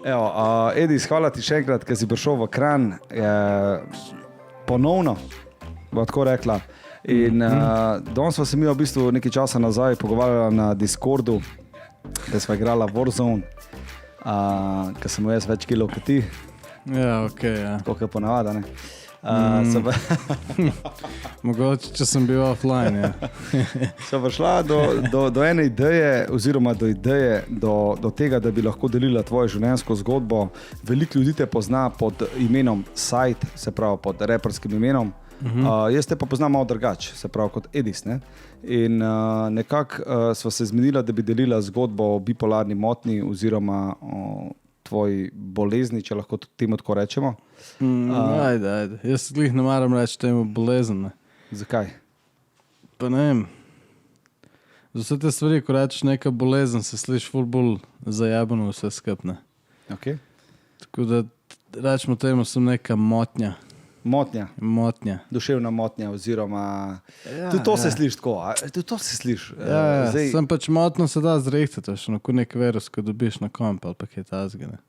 Evo, Edis, hvala ti še enkrat, ker si prišel v Kranj, ponovno, bo tako rekla. In danes smo se mi v bistvu nekaj časa nazaj pogovarjali na Discordu, da smo igrala Warzone, ker sem jaz več kilov kot ti. Ja, okej, ja. Tako kot ponavada, ne? Mogoče, če sem bil offline, ja. So prišla do ene ideje, oziroma do ideje, do tega, da bi lahko delila tvojo življenjsko zgodbo. Veliko ljudi te pozna pod imenom Sight, se pravi pod raperskim imenom. Jaz te pa poznam malo drugače, se pravi kot Edis, ne? In nekako sva se zmenila, da bi delila zgodbo o bipolarni motnji oziroma o tvoji bolezni, če lahko temu tako rečemo. Ajde. Jaz glih ne maram reči temu bolezen. Ne. Zakaj? Pa ne vem. Za vse te stvari, ko rečeš neka bolezen, se sliši ful bolj zajebano vse skupne. Okay. Tako da rečemo temu, sem neka motnja. Motnja. Duševna motnja oziroma... Tudi to se sliši tako. Tudi to se sliši. Zdaj... Sem pač motno se da zrehtati, kot nek virus, ko dobiš na komp ali pa kaj tazgane.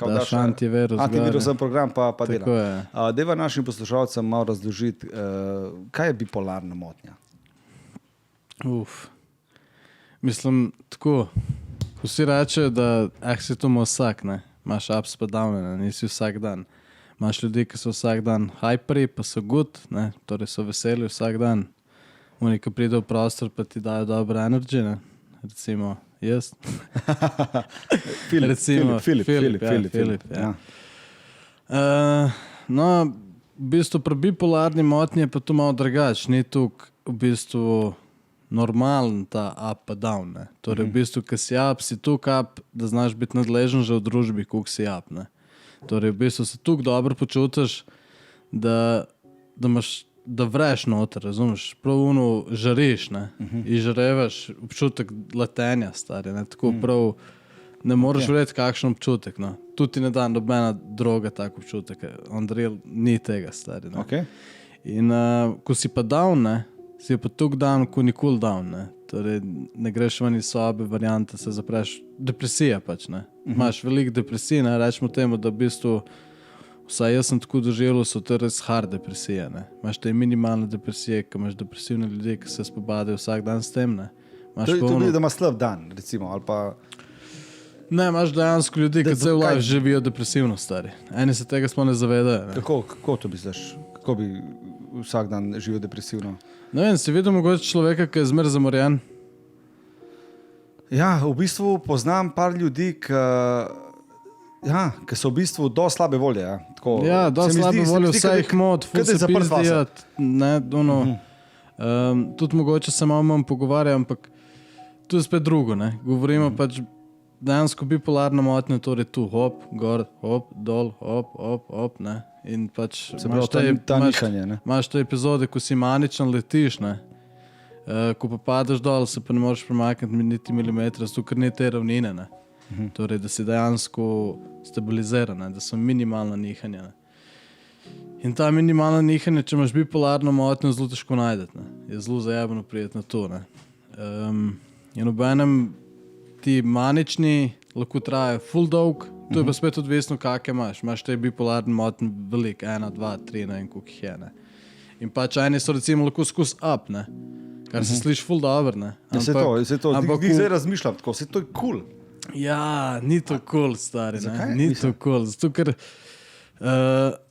Daš antivirus. Antivirusen program pa dela. Tako je. Deva našim poslušalcem malo razložiti, kaj je bipolarna motnja? Mislim, tako. Vsi rečejo, da si to ima vsak, ne? Imaš ups pa downe, nisi vsak dan. Imaš ljudi, ki so vsak dan hyperi, pa so good, ne? Torej so veseli vsak dan. Oni, ki pridejo v prostor, pa ti dajo dobro energy, ne? Recimo jaz. Filip. Ja. No, v bistvu pri bipolarni motnji je pa to malo drugače. Ni tukaj v bistvu normalen ta up pa down, ne? Torej v bistvu, ki si up, si tukaj up, da znaš biti nadležen že v družbi, koliko si up, ne? Torej, v bistvu se tukaj dobro počutiš, da vreš noter, razumeš? Prav žariš, ne? In žarevaš občutek letenja, stari, ne? Tako prav ne moreš verjeti, kakšen občutek, no? Tudi ti ne da nobena droga tak občutek. On real ni tega, stari, ne? Okay. In ko si pa down, ne? Si pa tukaj down, ko nikoli down, ne? Torej, ne greš ven iz sobe, variante se zapreš. Depresija pač, ne? Imaš veliko depresij, ne? Rečemo temu, da v bistvu, vsaj jaz sem tako doživel, so to res hard depresije, ne? Imaš te minimalne depresije, ki imaš depresivne ljudi, ki se spopadajo vsak dan s tem, ne? To bi, da ima slab dan, recimo, ali pa... Ne, imaš dejansko ljudi, ki cel life živijo depresivno, stari. Eni se tega sploh ne zavedajo, ne? Kako to misliš? Kako bi vsak dan živel depresivno? Ne vem, si videl mogoče človeka, ki je zmer zamorjen? Ja, v bistvu poznam par ljudi, ki so v bistvu do slabe volje. Ja, tako, do slabe volje, vse jih mod, ful se pizdijat. Tudi mogoče se malo manj pogovarjam, ampak tu je spet drugo, ne? Govorimo pač dejansko bipolarna motnja, torej tu hop, gor, hop, dol, hop, ne? In pač imaš te epizode, ko si maničen letiš, ne? Ko pa padeš dol, se pa ne moreš premakniti niti milimetra, zato ker ni te ravnine, ne? Torej, da si dejansko stabiliziran, ne? Da so minimalna nihanja, ne? In ta minimalna nihanja, če imaš bipolarno motnjo, zelo težko najdeti, ne? Je zelo zajebno prijeti na to, ne? In ob enem ti manični lahko trajajo full dolg. To je pa spet odvisno, kakve imaš. Imaš te bipolarne motnje veliko, 1, 2, 3, ne vem, koliko jih je, ne. In pač eni so recimo lahko skus up, ne. Kar se sliši ful dobro, ne. Se to. Zdaj razmišljam tako, se to je cool. Ja, ni to cool, stari, ne. Zakaj? Ni to cool, zato ker...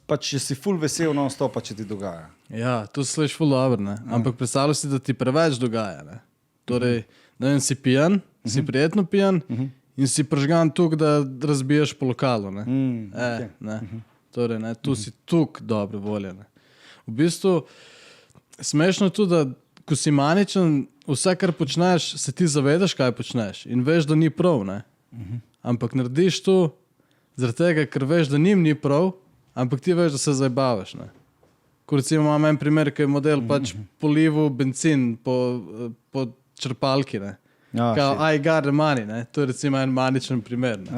Pač, če si ful vesel non-stop, pa če ti dogaja. Ja, to se sliši ful dobro, ne. Ampak predstavljaj si, da ti preveč dogaja, ne. Torej, ne vem, si pijan, si prijetno pijan, in si pržgan tukaj, da razbijaš po lokalu, ne. Ne. Torej, ne, tu si tukaj dobre volje, ne. V bistvu, smešno je tudi, da ko si maničen, vse, kar počneš, se ti zavedaš, kaj počneš in veš, da ni prav, ne. Ampak narediš to zaradi tega, ker veš, da njim ni prav, ampak ti veš, da se zajebavaš, ne. Ko recimo imam en primer, ki je model pač polival benzin po črpalki, ne. I got the money, ne? To je recimo en maničen primer, ne?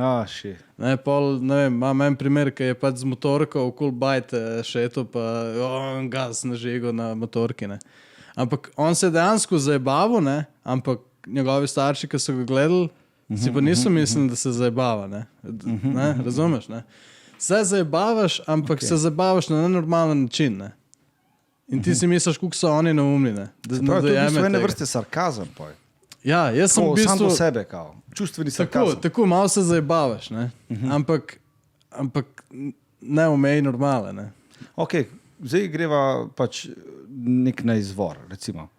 Ne vem, imam en primer, ki je pač z motorko okoli bajte šeto, pa gas nažigo na motorki, ne? Ampak on se je dejansko zajebaval, ne? Ampak njegovi starši, ki so ga gledali, Si pa nisem mislil, da se zabava, ne? Razumeš, ne? Se zabavaš, ampak se zabavaš na nenormalen način, ne? In ti si misliš, kako so oni neumni, ne? To je v ene vrste sarkazem, poj. Ja, jaz sem v bistvu... Sam do sebe, kao. Čustveni sarkazem. Tako malo se zabavaš, ne? Ampak ne omej normale, ne? Ok, zdaj greva pač nek na izvor, recimo.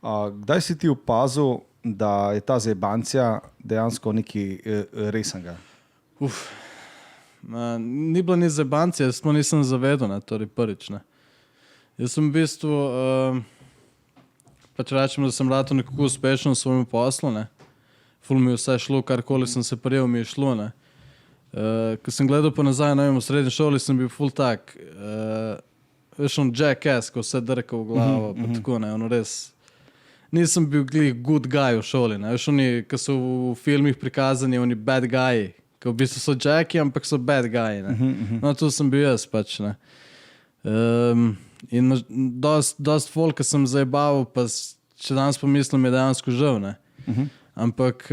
Kdaj si ti opazil, da je ta zajebancija dejansko nekaj resnega? Ni bila ni zajebancija, jaz smo nisem zavedel, ne, torej prvič, ne. Jaz sem v bistvu, pač rečem, da sem rato nekako uspešen v svojem poslu, ne. Ful mi je vse šlo, karkoli sem se prijel, mi je šlo, ne. Ko sem gledal pa nazaj, ne vem, v srednji šoli sem bil ful tak, veš on jackass, ko vse drka v glavo, pa tako, ne, ono res, nisem bil glih good guy v šoli, ne, veš oni, ko so v filmih prikazani, oni bad guyi, ko v bistvu so jacki, ampak so bad guyi, ne, no, tu sem bil jaz, pač, ne, in dost folka sem zajebaval, pa če danes pomislim, je dejansko žal, ne, ampak,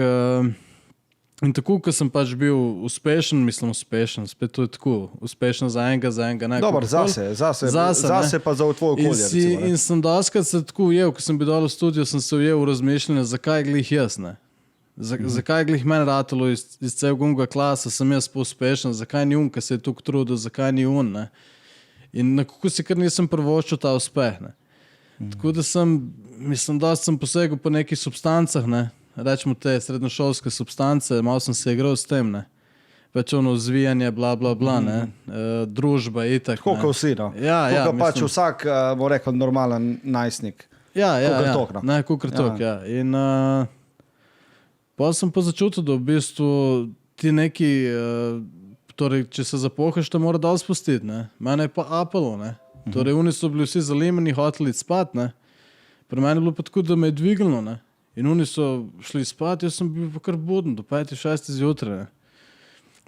in tako, ko sem pač bil uspešen, mislim uspešen, spet to je tako, uspešen za enega ne. Dobar, zase pa za tvoj okolje, recimo, ne. In sem doskrat se tako ujel, ko sem bil dol v studiu, sem se ujel v razmišljanje, zakaj glih jaz, ne. Zakaj glih meni ratalo iz celega klasa, sem jaz uspešen, zakaj ni ka se je tukaj trudil, zakaj ni ne. In nekako si kar nisem prvoščil ta uspeh, ne. Tako da mislim, dost sem posegel po nekih substancah, ne. Rečemo te srednjošolske substance, malo sem se igral s tem, ne. Pač ono zvijanje, bla, bla, bla, ne. Družba, itak, ne. Koliko vsi, no. Koliko pač vsak, bo rekel, normalen najstnik. Ja, ne, kukor tok, ja. In pa sem pa začutil, da v bistvu ti neki, torej, če se zapohaš, te mora dal spustiti, ne. Mene je pa apalo, ne. Torej, oni so bili vsi zalimani, hoteli spat, ne. Pri meni je bilo pa tako, da me je dvignilo, ne. In oni so šli spat, jaz sem bil pa kar buden, do 5-6 zjutraj, ne.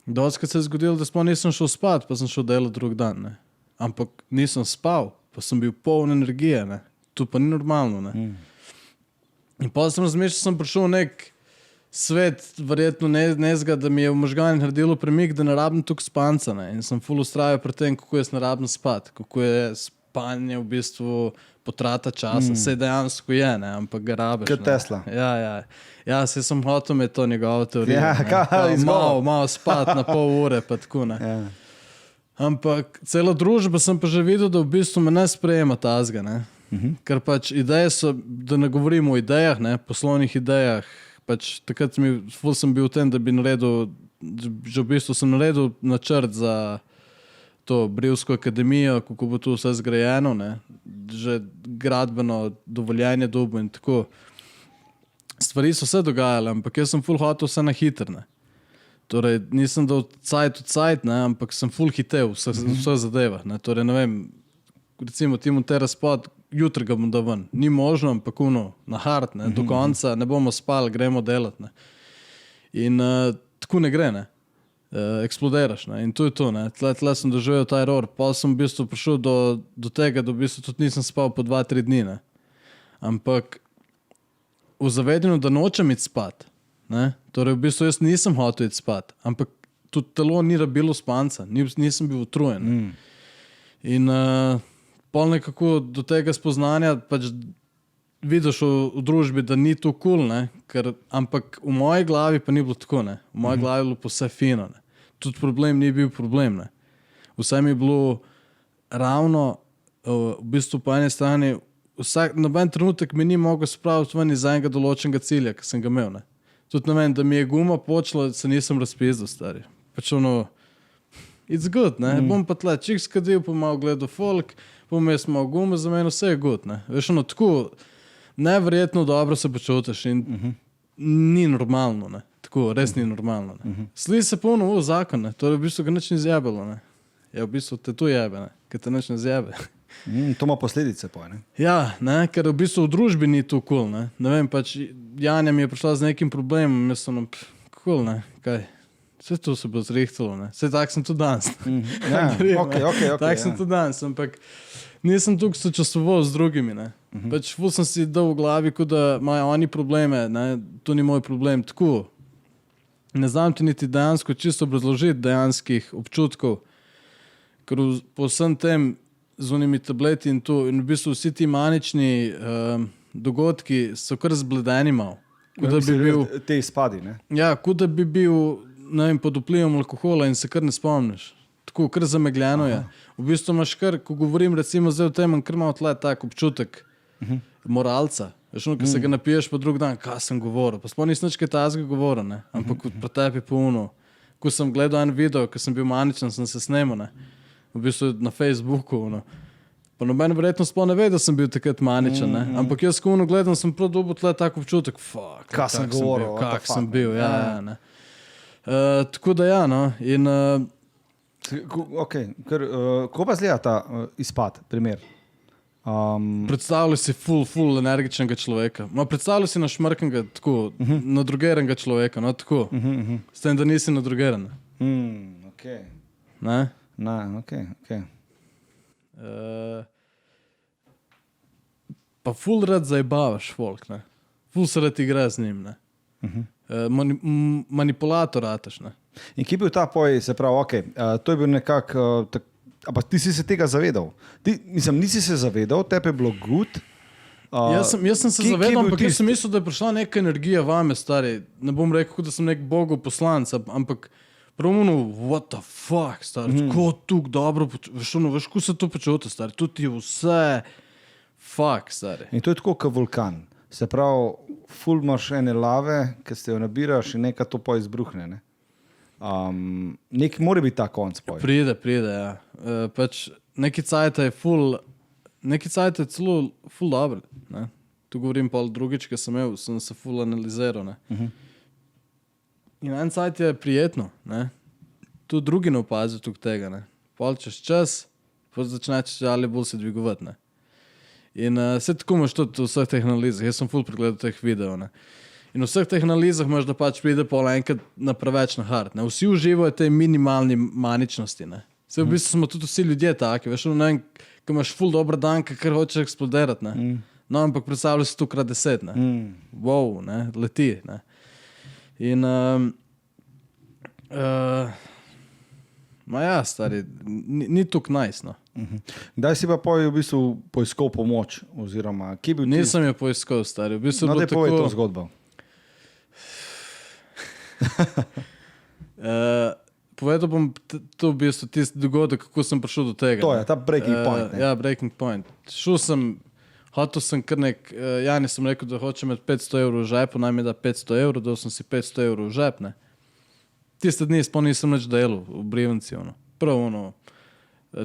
Dostkrat se je zgodilo, da sploh nisem šel spat, pa sem šel delati drug dan, ne. Ampak nisem spal, pa sem bil poln energije, ne. To pa ni normalno, ne. In pa sem razmišljal, sem prišel nek svet, verjetno nezga, da mi je v možganih naredilo premik, da ne rabim tukaj spanca, ne. In sem ful ustrajal pri tem, kako jaz ne rabim spat, kako je spanje v bistvu potrata časa, sej dejansko je, ne, ampak ga rabiš. Kot Tesla. Ja, sej sem hotel imeti to njegovo teorijo. Malo spat na pol ure, pa tako, ne. Ja. Ampak celo družba sem pa že videl, da v bistvu me ne sprejema tazga, ne. Ker pač ideje so, da ne govorimo o idejah, ne, poslovnih idejah, pač takrat ful sem bil v tem, da bi naredil, že v bistvu sem naredil načrt za to Brivsko akademijo, kako bo tu vse zgrajeno, ne, že gradbeno dovoljenje dobo in tako. Stvari so se dogajale, ampak jaz sem ful hotel vse na hitr, ne. Torej, nisem dal cajt, ne, ampak sem ful hitev vse zadeva, ne. Torej, ne vem, recimo ti monter spot, jutri ga bom da ven. Ni možno, ampak na hard, ne, do konca, ne bomo spali, gremo delati, ne. In tako ne gre, ne. Eksplodiraš, ne, in to je to, ne, tle sem doživel ta error, pa sem v bistvu prišel do tega, da v bistvu tudi nisem spal po 2-3 dni, ne, ampak v zavedanju, da nočem iti spat, ne, torej v bistvu jaz nisem hotel iti spat, ampak tudi telo ni rabilo spanca, nisem bil utrujen, in pol nekako do tega spoznanja pač vidiš v družbi, da ni to cool, ne, ampak v moji glavi pa ni bilo tako, ne. V moji glavi je bilo pa vse fino, ne. Tudi problem ni bil problem, ne. Vse mi je bilo ravno, v bistvu po eni strani, noben trenutek mi ni mogel spraviti ven iz enega določenega cilja, ki sem ga imel, ne. Tudi ne vem, da mi je guma počela, se nisem razpizdil, stari. Pač ono, it's good, ne. Bom pa tle čik skadil, pa malo gledal folk, bom jaz malo gume, za meni vse je good, ne. Veš ono, tako neverjetno dobro se počutiš in ni normalno, ne. Tako, res ni normalno, ne. Sli se polno v zakon, ne. To je v bistvu ga nič ni zjebalo, ne. Ja, v bistvu te tu jebe, ne. Ker te nič ne zjebe. To ima posledice, ne. Ja, ne, ker v bistvu v družbi ni to cool, ne. Ne vem, pač Janja mi je prišla z nekim problemom, mislim, cool, ne, kaj. Vse to se bo zrihtalo, ne. Vse tak sem tudi danes. Okay, tak sem tudi danes, ampak nisem tukaj sočustvoval z drugimi, ne. Pač ful sem si dal v glavi, kot da imajo oni probleme, ne, to ni moj problem, tako. ne znam ti niti dejansko čisto obrazložiti dejanskih občutkov, ker po vsem tem z unimi tableti in tu, in v bistvu vsi ti manični dogodki so kar zbledeni mal. Da bi bil te izpadi, ne? Ja, kot da bi bil, ne vem, pod vplivom alkohola in se kar ne spomniš. Tako, kar zamegljeno je. V bistvu imaš kar, ko govorim recimo zdaj o tem, kar imam tle tak občutek moralca. Veš, no, ko se ga napiješ pa drug dan, kaj sem govoril. Pa sploh nisem nič kaj tazga govoril, ne? Ampak kot pretepi po unu. Ko sem gledal en video, ko sem bil maničen, sem se snemal, ne? V bistvu na Facebooku, no. Pa noben verjetno sploh ne ve, da sem bil takrat maničen, ne? Ampak jaz ko gledam, sem prav dobil tle tak občutek, fuck, kaj sem govoril, kak sem bil, ja, ne. Tako da ja, no, in... Okay, ko pa zgleda ta izpad, primer? Predstavljaj si ful energičnega človeka. No, predstavljaj si našmrknega, tako, nadrugeranega človeka, no, tako. S tem, da nisi nadrugeran. Okay. Ne? Ne, okay. Pa ful rad zajebavaš folk, ne. Ful se rad igra z njim, ne. Manipulator rataš, ne. In kje je bil ta poj, se pravi, to je bil nekako, ampak ti si se tega zavedal? Nisi se zavedal, tebi je bilo good? Jaz sem se zavedal, ampak jaz sem mislil, da je prišla neka energija vame, stari. Ne bom rekel, da sem nek bogov poslanc, ampak pravno, what the fuck, stari, tako tukaj dobro, veš, ko se to počuti, stari, tudi vse, fuck, stari. In to je tako kot vulkan. Se pravi, ful imaš ene lave, ki se jo nabiraš in nekaj to pa izbruhne, ne? Nek mora biti ta konc poj. Pride, ja. Pač neki cajt je celo ful dobro, ne? Tu govorim pa drugič, ki sem se ful analiziral, ne? In en cajt je prijetno, ne? Tu drugi ne opazijo tukaj tega, ne? Pol čas, pa začneš ali bolj se dvigovati, ne? In vse tako imaš tudi v vseh teh analizah, jaz sem ful pregledal teh videov, ne? In v vseh teh analizah imaš, da pač pride pol enkrat na preveč na hard, ne? Vsi uživajo te minimalni maničnosti, ne? Vse v bistvu smo tudi vsi ljudje taki, veš, ne vem, ko imaš ful dober dan, kar hočeš eksplodirati, ne? No, ampak predstavljaj si tu krat 10, ne? Wow, ne? Leti, ne? In ma ja, stari, ni tuk nice, no. Kdaj si pa v bistvu poiskal pomoč, oziroma kje bil Nisem jo poiskal, stari. V bistvu no, da je povej tako... to zgodbo. Povedal bom to v bistvu tisti dogodek, kako sem prišel do tega. To je, ta breaking point. Ja, breaking point. Hotel sem kar Jani sem rekel, da hočem imeti 500 evrov v žepu, naj mi da 500 evrov, dal sem si 500 evrov v žep, ne. Tiste dni sploh nisem nič delal v Brivenci, ono. Prav, ono,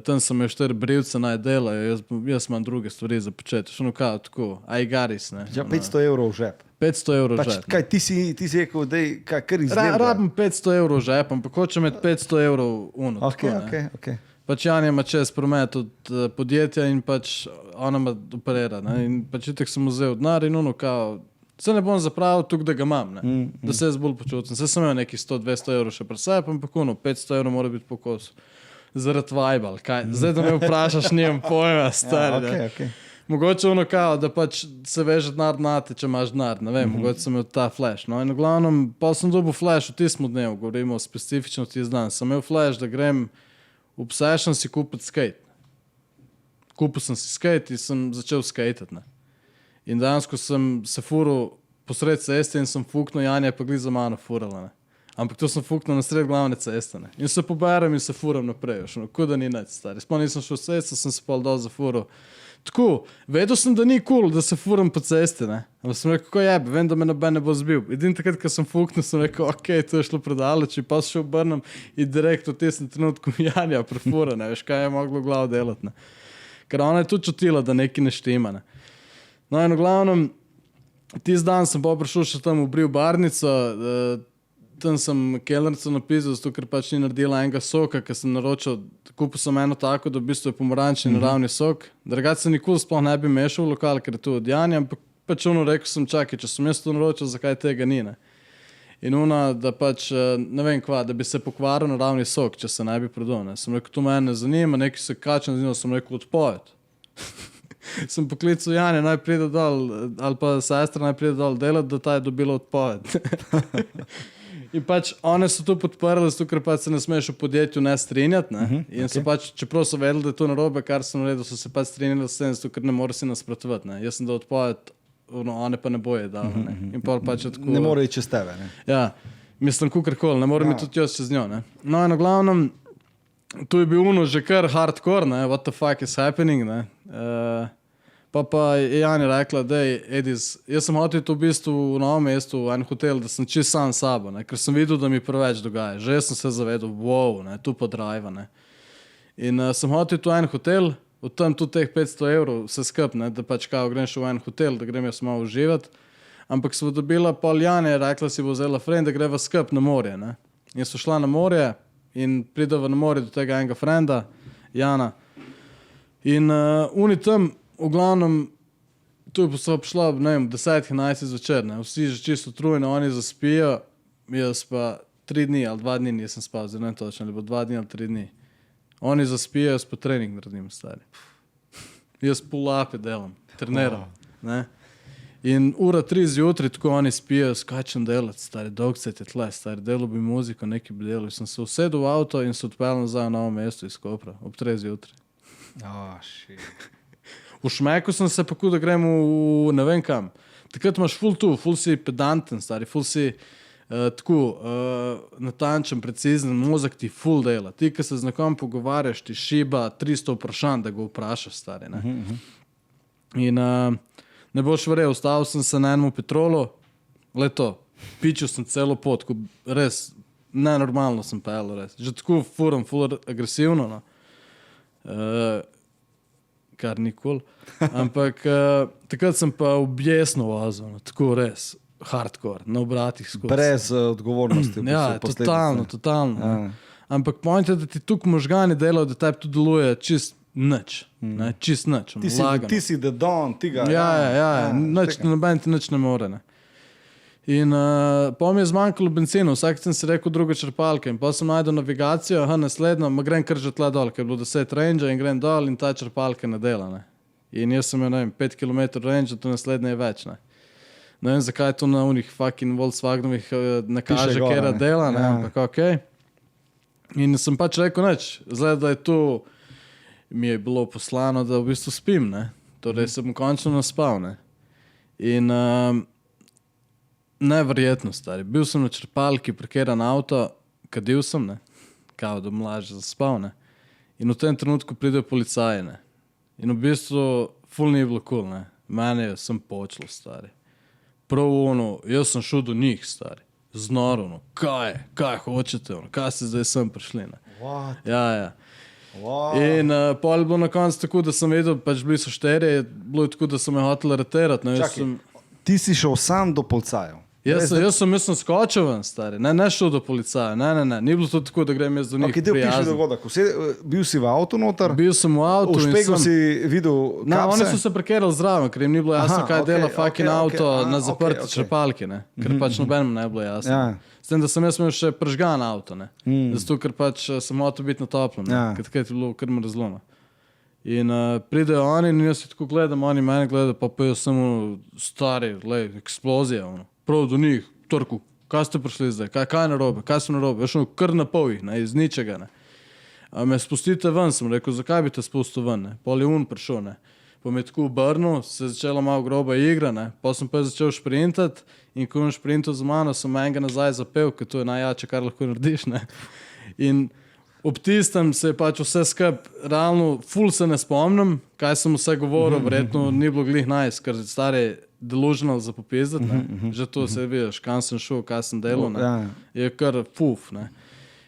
tam sem imel 4 brivce naj delajo, jaz imam druge stvari za početi. Šlo kao, tako, garis, ne. Ja, 500 evrov v žep. 500 evrov v žep. Kaj, ti si rekel, dej, kar izgleda? Rabim 500 evrov v žep, ampak hočem imeti 500 evrov uno. Okay. Pač Jan ima čez promet od podjetja in pač ona me operira, ne. In pač itak sem vzel denar in ono kao, se ne bom zapravil tukaj, da ga imam, ne. Da se jaz bolj počutim. Se sem imel nekih 100-200 evrov še presep, ampak ono, 500 evrov mora biti po kosu. Zaradi vajbal, kaj? Zdaj, da me vprašaš, nimam pojma, stari. Ja, okay. Mogoče ono kao, da pač se veže denar nate, če imaš denar, ne vem, mogoče sem imel ta flash. No, in v glavnem, pa sem dobil flash v tistem dnevu, govorimo o specifično tisti dan. Sem imel flash, da grem v Obsession si kupiti skate. Kupil sem si skate in sem začel skatati, ne. In dejansko sem se furil posred ceste in sem fuknil, Janja pa glih za mano furala, ne. Ampak to sem fuknil na sred glavne ceste, ne. In se poberem in se furam naprej, no, ko da ni nec, stari. Sploh nisem šel v cesto, sem se pol dol zafuril. Tako, vedel sem, da ni cool, da se furam po cesti, ne. Ampak sem rekel, ko jebe, vem, da me noben ne bo zbil. Edin takrat, ko sem fuknil, sem rekel, okej, to je šlo predaleč, pa se še obrnem in direkt v tistem trenutku Janja prefura, ne, veš, kaj je moglo glavo delati, ne. Ker ona je tudi čutila, da nekaj ne štima, ne. No in v glavnem, tisti dan sem pa prišel še tam v Briv barnico, tam sem kelnercu napisal, zato ker pač ni naredila enega soka, ker sem naročil, kupil sem eno tako, da v bistvu je pomarančni naravni sok. Drugače se nikoli sploh ne bi mešal v lokal, ker je to od Janja, ampak pač ono rekel sem, čakaj, če sem jaz to naročil, zakaj tega ni, ne. In ona, da pač, ne vem kva, da bi se pokvaril naravni sok, če se ne bi prodal, ne. Sem rekel, to mene ne zanima, nekaj se kače nazima, sem rekel, odpoved. Sem poklical Janja, naj pride dol, ali pa sestra naj pride dol delati, da ta je dobila odpoved. In pač one so to podprli, zato ker pač se ne smeš v podjetju ne strinjati. Ne? In so pač, čeprav so vedeli, da je to narobe, kar sem naredil, so se pač strinjali s tem, zato ker ne more si nasprotovati. Ne? Jaz sem da odpoved, one pa ne boje dal. Ne? In pa pač tako, ne more iti čez tebe. Ne? Ja, mislim, kukorkoli, ne morem iti tudi jaz čez njo. Ne? No, in v glavnem, tu je bil že kar hardcore, ne? What the fuck is happening, ne? Pa je Jani rekla, da Edis, jaz sem hotel v bistvu v Novem mestu v en hotel, da sem čist sam sabo, ne? Ker sem videl, da mi preveč dogaja. Že jaz sem se zavedel, wow, ne? Tu pa drive, ne? In sem hotel v en hotel, od tam tudi teh 500 evrov vse skup, ne? Da pač kao grem še v en hotel, da grem jaz malo uživati. Ampak smo dobila pol Jani, rekla si bo vzela friend, da greva skup na morje, ne? In so šla na morje in prideva na morje do tega enega frenda, Jana. In oni tam, v glavnem, tu so prišla, ne vem, 10-11 zvečer, ne? Vsi že čisto utrujeni, oni zaspijo, jaz pa 3 dni ali 2 dni nisem spal, zdaj ne točno, ali bo 2 dni ali 3 dni. Oni zaspijo, jaz pa trening naredim, stari. Jaz pull-upe delam, treniram, ne? In 3:00 zjutraj, tako oni spijo, skačem delati, stari, dolg se te tle, stari, delo bi muziko, nekaj bi delal. Sem se usedel v avto in se odpeljal nazaj v Novo mesto iz Kopra, ob 3:00 zjutraj. V Šmeku sem se pa da grem v ne vem kam. Takrat imaš ful si pedanten, stari, ful si tako natančen, precizen, mozak ti ful dela. Ti, ki se z nekom pogovarjaš, ti šiba 300 vprašanj, da ga vprašaš, stari, ne. In ne boš verjel, ustavil sem se na enem petrolu, leto, pičil sem celo pot, ko res nenormalno sem pel, res. Že tako furam, ful agresivno, no. Kar nikoli. Ampak takrat sem pa objesno vozil, no, tako res, hardcore, na obratih skozi. Brez odgovornosti. Ja, totalno. Ja. Ampak point je, da ti tukaj možgani delajo, da tebi to deluje čist nič. Ne, čist nič. Ti si the don, ti ga. Ja, nič, noben ti nič ne more. Ne. In pa mi je zmanjkalo benzina, vsak sem si rekel druga črpalka in pa sem najdel navigacijo, naslednjo, ma grem kar že tla dol, ker je bilo 10 range in grem dol in ta črpalka ne dela. Ne. In jaz sem imel, ne vem, 5 km range, to naslednje je več. Ne. Ne vem, zakaj to na unih fucking Volkswagenovih ne kaže, kera dela, ne, ampak okej. In sem pač rekel nič, zdaj, da je to, mi je bilo poslano, da v bistvu spim, ne. Torej sem končno naspal, ne. In neverjetno, stari. Bil sem na črpalki, parkiran avto, kadil sem, ne, kao da mlaže zaspal, ne. In v tem trenutku pridejo policaji, ne. In v bistvu ful ni bilo cool, ne. Mene sem počelo, stari. Prav ono, jaz sem šel do njih, stari. Znoro, no, kaj hočete, ono, kaj ste zdaj sem prišli, ne. What? Ja. Wow. In pol je bilo na koncu tako, da sem vedel, pač bili so 4, bilo je tako, da so me hoteli areterati, ne. Ti si šel sam do policajev? Jaz sem skočil ven, stari, ne šel do policaja, ne, ni bilo to tako, da grem jaz do njih prijazen. Bil si v avtu noter? Bil sem v avtu in špegu si videl kapse? Oni so se parkirali zraven, ker jim ni bilo jasno, kaj dela fucking avto na zaprti črpalki, ne, ker pač nobenem ne bilo jasno. S tem, da sem jaz imel še pržgan avto, ne, zato ker pač sem hotel biti na toplem, ker takrat je bilo kar mrzlo. In pridejo oni in jaz si tako gledam, oni mene gledajo, pa jaz sem stari, eksplozija, prav do njih, trku, kaj ste prišli zdaj, kaj narobe, kaj sem narobe, jaz šel kar na pol jih, ne, iz ničega, ne. Me spustite ven, sem rekel, zakaj bi te spustil ven, ne, pol je prišel, ne. Pa me tako obrnil, se je začela malo groba igra, ne, pa sem pa začel šprintati in ko je šprintal z mano, sem enega nazaj zapel, ker to je najjače, kar lahko narediš, ne. In ob tistem se je pač vse skup, realno, ful se ne spomnim, kaj sem vse govoril, verjetno ni bilo glih nice, ker stari delusional za popizdati, ne. Že to se vidiš, kam sem šel, kaj sem delal, ne. Je kar fuf, ne.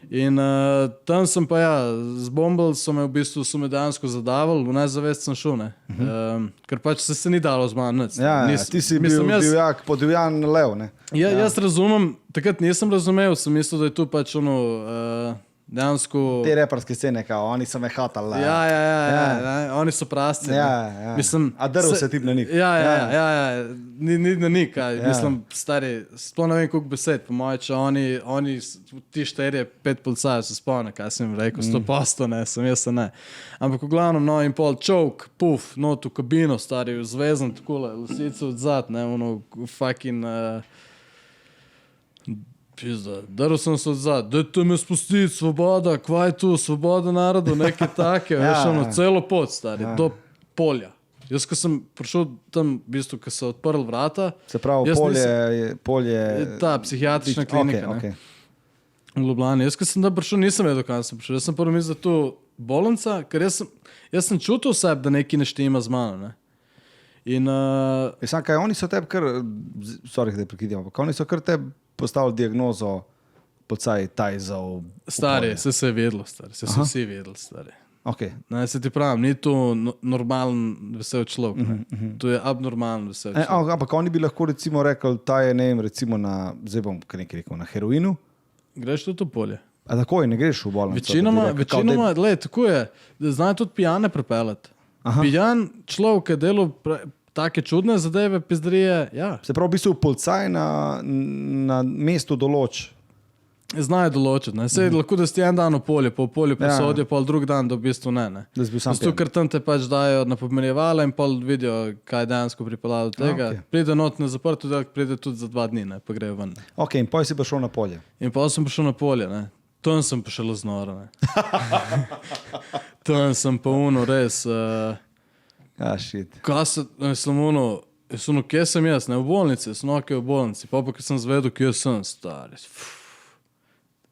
In tam sem pa z bombal so me v bistvu dejansko zadavali, v nezavest sem šel, ne. Ker pač se ni dalo z mano nič. Ti si bil divjak, podivjan lev, ne. Jaz razumem, takrat nisem razumel, sem mislil, da je tu pač ono dejansko... Te reperske scene, kao, oni so me hatali. Ja, oni so prasci. Mislim, a drl se tip na njih. Ja, ni na njih, mislim, stari, sploh ne vem koliko besed, po moje, če oni, ti 4-5 policajev se spomne, kaj sem jim rekel, 100%, ne, sem jaz se ne. Ampak v glavnem, no, in pol čovk, puf, not v kabino, stari, zvezan takole, lisice odzad, ne, ono, fucking... Pizda, daral sem se odzad, dajte me spustiti, svoboda, kva je tu, svoboda narodu, nekaj take, veš, ono, celo pot, stari, do polja. Jaz, ko sem prišel tam, v bistvu, ko so odprli vrata... Se pravi, polje... Ta psihiatrična klinika, okay. V Ljubljani. Jaz, ko sem tam prišel, nisem vedel, kam sem prišel. Jaz sem prvo mislil, da je to bolnica, ker jaz sem čutil sebe, da nekaj ne štima z mano, ne. In... Sam, kaj, oni so tebi kar... Sorry, da prekidimo, ampak oni so kar tebi postavili diagnozo pocaj tajzov... Stari, se je vedelo, stari. Se so vsi vedeli, stari. Okay. Ne, se ti pravim, ni to normalen vesel človek. To je abnormalen vesel človek. Ampak oni bi lahko recimo rekli, ta je ne vem, recimo na, zdaj bom nekaj rekel, na heroinu. Greš tudi v polje. A tako je, ne greš v bolnico? Večinoma, gled, tako je, da znajo tudi pijane prepeljati. Pijan človek je delal take čudne zadeve, pizdrije, ja. Se pravi, v bistvu policaj na mestu določ. Znajo določiti, ne. Sej lahko, da si en dan v polju, po polju posodijo, pol drug dan, da v bistvu ne. Da si bil sam pijan. Ker tam te pač dajo na pomerjevala in pol vidijo, kaj dejansko pripeljalo do tega. Okay. Pride not na zaprto del, pride tudi za 2 dni, ne, pa grejo ven. Ok, in pol si prišel na polje. In pol sem prišel na polje, ne. Tam sem prišel z nora, ne. Tam sem pa uno res... Shit. Kaj se, mislim, uno, kje sem jaz, ne, v bolnici, sem v bolnici, pa ko sem zvedel, kje sem, stari.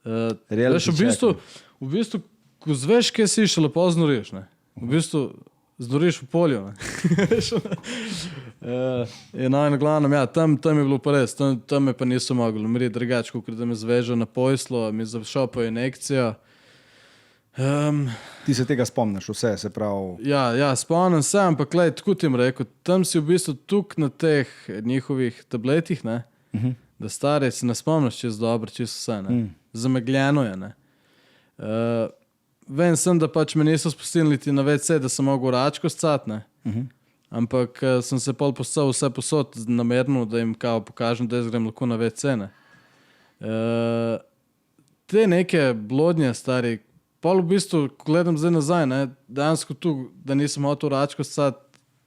Veš, v bistvu, ko zveš, kje si, še lepo znoriš, ne. V bistvu, znoriš v polju, ne. In na glavnem, ja, tam je bilo pa res, tam me pa niso mogli umriti drugače, kot da me zvežejo na pojslo, mi zašopajo injekcijo. Ti se tega spomniš, vse, se pravi... Ja, spomnim se, ampak glej, tako ti jim rekel, tam si v bistvu tuk na teh njihovih tabletih, ne, da stari si ne spomniš čist dobro, čist vse, ne. Zamegljeno je, ne. Vem sem, da pač me niso spustili niti na WC, da sem mogel račko scati, ne. Ampak sem se pol postal vse posod namerno, da jim kao pokažem, da jaz grem lahko na WC, ne. Te neke blodnje, stari, pol v bistvu, ko gledam zdaj nazaj, ne, dejansko tu, da nisem hotel račko scati,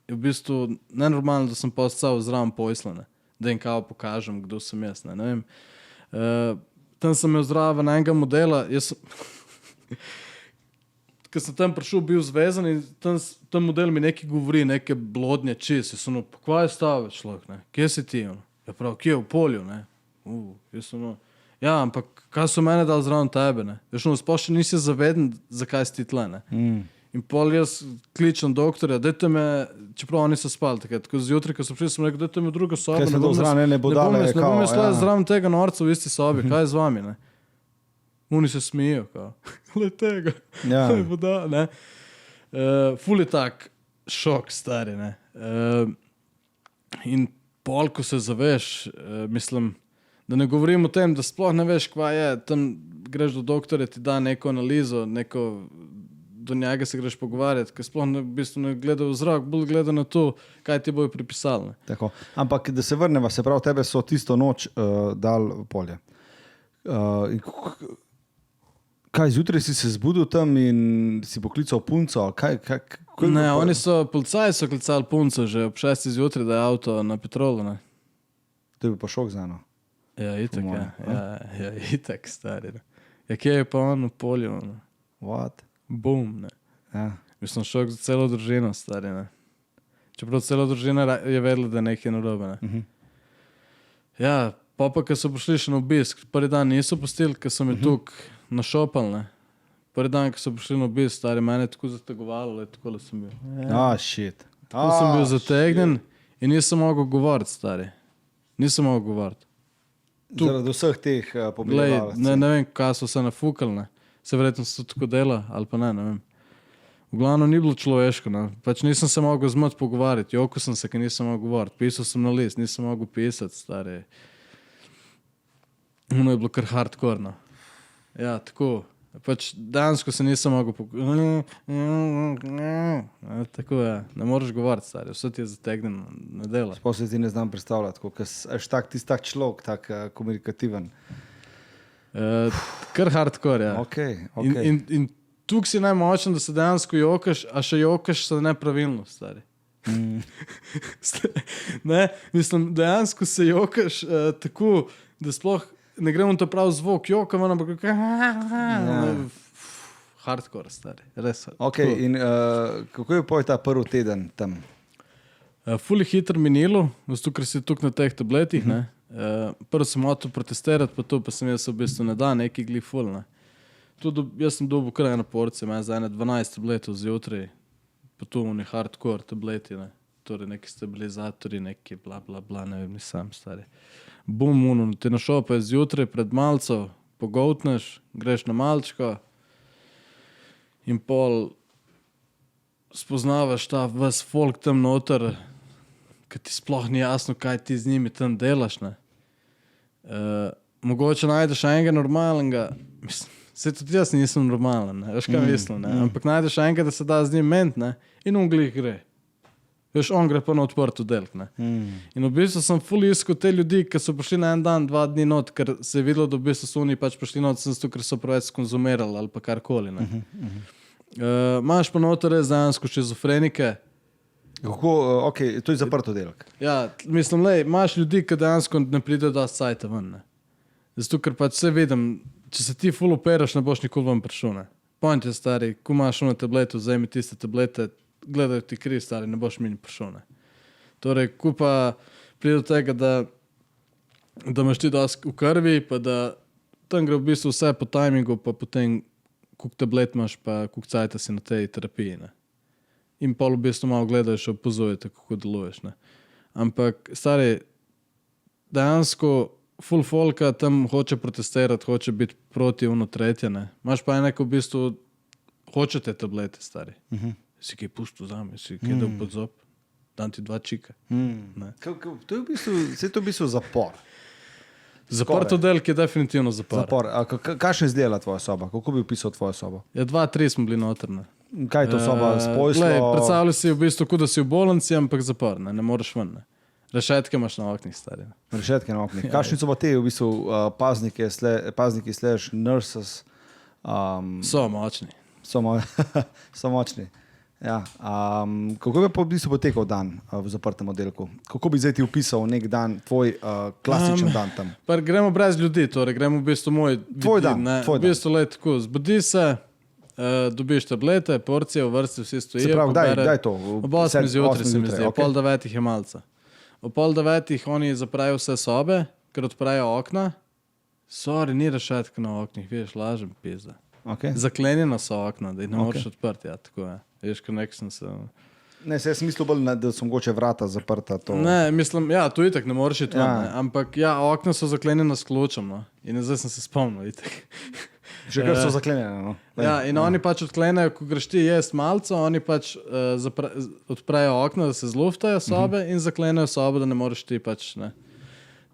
je v bistvu nenormalno, da sem postal zraven pojsla, ne. Da jim kao pokažem, kdo sem jaz, ne vem. Tam sem imel zraven enega modela, jaz sem, ko sem tam prišel, bil zvezan in tam model mi nekaj govori, neke blodnje čist, jaz sem, pa kva je stave človek, ne, kje si ti, ono? Ja prav, kje je v polju, ne, jaz sem, ja, ampak kaj so mene dal zraven tebe, ne, veš, sploh še nisi zaveden, zakaj si ti tle, ne. In pol jaz kličem doktorja, dajte me, čeprav oni so spali takrat, tako zjutraj, ko sem prišel, sem rekel, dajte me v drugo sobo, ne bom jaz zraven tega norca v isti sobi, kaj je z vami, ne. Oni se smijo, kao, le tega, le voda, ne. Ful je tak šok, stari, ne. In pol, ko se zaveš, mislim, da ne govorim o tem, da sploh ne veš, kva je, tam greš do doktorja, ti da neko analizo, do njega se greš pogovarjati, ker sploh v bistvu ne gleda v zrak, bolj gleda na to, kaj ti bojo pripisali. Tako. Ampak, da se vrneva, se pravi, tebe so tisto noč dal v polje. Kaj, zjutraj si se zbudil tam in si poklical punco? Ne, oni so, policaji so klicali punco že ob 6 zjutraj, da je avto na petrolu, ne. To je bil pa šok za eno. Ja, itak, ja, itak, stari, ne. Ja, kje je pa on v polju, ne. What? Bum, ne. Ja. Mislim, šok za celo družino, stari, ne. Čeprav celo družina je vedela, da je nekaj narobe, ne. Ja, pa ko so prišli še na obisk, prvi dan niso pustili, ko so mi tuk našopali, ne. Prvi dan, ko so prišli na obisk, stari, mene je tako zategovalo, tako sem bil. Shit. Tako sem bil zategnen in nisem mogel govoriti, stari. Nisem mogel govoriti. Zaradi vseh teh pomirjevalcev. Ne vem, kaj so se nafukali, ne. Se verjetno so tako dela, ali pa ne vem. V glavno ni bilo človeško, ne. Pač nisem se mogel zmati pogovarjati, joko sem se, ker nisem mogel govoriti. Pisal sem na list, nisem mogel pisati, stari. Ono je bilo kar hardcore, no. Ja, tako. Pač dansko se nisem mogel tako, ja. Ne moreš govoriti, stari. Vse ti je zategneno, ne dela. Sploh se ti ne znam predstavljati, ker si tak človek, tak komunikativen. Kar hardcore, ja. Okay. In tukaj si najmočen, da se dejansko jokaš, a še jokaš se nepravilno, stari. Ne, mislim, dejansko se jokaš tako, da sploh ne gremo to prav zvok, jokam, ampak hardcore, stari, res. Okay, in kako je poj ta prvi teden tam? Ful je hitro minilo, zato ker si tukaj na teh tabletih, ne. Prvo sem hotel protestirati, pa to pa sem jaz v bistvu ne da, neki gli ful, ne. Jaz sem dobil kar eno porcijo, imam za 12 tabletov zjutraj, pa to oni hardcore tableti, ne. Torej neki stabilizatori, neki bla bla bla, ne vem, nisem stari. Bum, te našel pa je zjutraj pred malco, pogoltneš, greš na malčko in pol spoznavaš ta ves folk tam noter, ki ti sploh ni jasno, kaj ti z njimi tam delaš, ne. Mogoče najdeš enega normalnega, se tudi jaz nisem normalen, ne, veš kaj mislim, ne, ampak najdeš enega, da se da z njim ment, ne, in on glih gre. Veš, on gre pa na odprto delk, ne. In v bistvu sem ful iskal te ljudi, ki so prišli na en dan, 2 dni not, ker se je videlo, da v bistvu so oni pač prišli not, ker so preveč skonzumirali ali pa karkoli, ne. Imaš pa noter res dejansko šizofrenike. Kako, okay, to je zaprto delk. Ja, mislim, lej, imaš ljudi, ki dejansko ne pride dosti sajta ven, ne. Zato, ker pač vse vidim, če se ti ful operaš, ne boš nikoli ven prišel, ne. Point je, stari, ko imaš ono tableto, vzemi tiste tablete, gledajo ti kri, stari, ne boš mi ni prišel, ne. Torej, ko pa pride do tega, da imaš ti dosti v krvi, pa da tam gre v bistvu vse po timingu, pa potem koliko tablet imaš, pa koliko cajta si na tej terapiji, ne. In pol v bistvu malo gledajo še opozujete, kako deluješ, ne. Ampak, stari, dejansko ful folka tam hoče protestirati, hoče biti proti ono tretje, ne. Imaš pa ene, ko v bistvu hoče te tablete, stari. Si kaj pustil zame, si kaj dal pod zob, dam ti 2 čika. To je v bistvu zapor. Zaprto delk je definitivno zapor. Kakšna izdelala tvoja soba? Kako bi opisal tvojo sobo? Ja, 2-3 smo bili noter, ne. Kaj je to soba s pojslo? Predstavljaj si v bistvu, kot da si v bolnici, ampak zapor, ne moreš ven, ne. Rešetke imaš na oknih, stari. Rešetke na oknih. Kakšni so pa te v bistvu pazniki slash nurses? So močni. So močni. Ja. Kako bi pa v bistvu potekal dan v zaprtem oddelku? Kako bi zdaj ti opisal nek dan, tvoj klasičen dan tam? Gremo brez ljudi, torej gremo v bistvu moj tvoj dan. V bistvu le tako, zbudi se, dobiš tablete, porcije, v vrsti vsi stojijo. Se pravi, daj to? Ob 8 zjutraj se mi zdi, ob 8:30 je malca. Ob 8:30 oni zapravijo vse sobe, ker odpravijo okna. Sorry, ni rešetka na oknih, veš, lažem, pizda. Okay. Zaklenjena so okna, da jih ne moreš odprti, ja, tako je. Veš, ker nek sem se... Ne, se jaz mislil bolj, da so mogoče vrata zaprta. To... Ne, mislim, ja, tu itak ne moreš iti ven, ne. Ampak ja, okna so zaklenjena s ključem, no. In zdaj sem se spomnil, itak. Že kar so zaklenjene, no. Ja, in oni pač odklenejo, ko greš ti jest malco, oni pač odprejo okna, da se zluftajo sobe in zaklenejo sobe, da ne moreš ti pač, ne,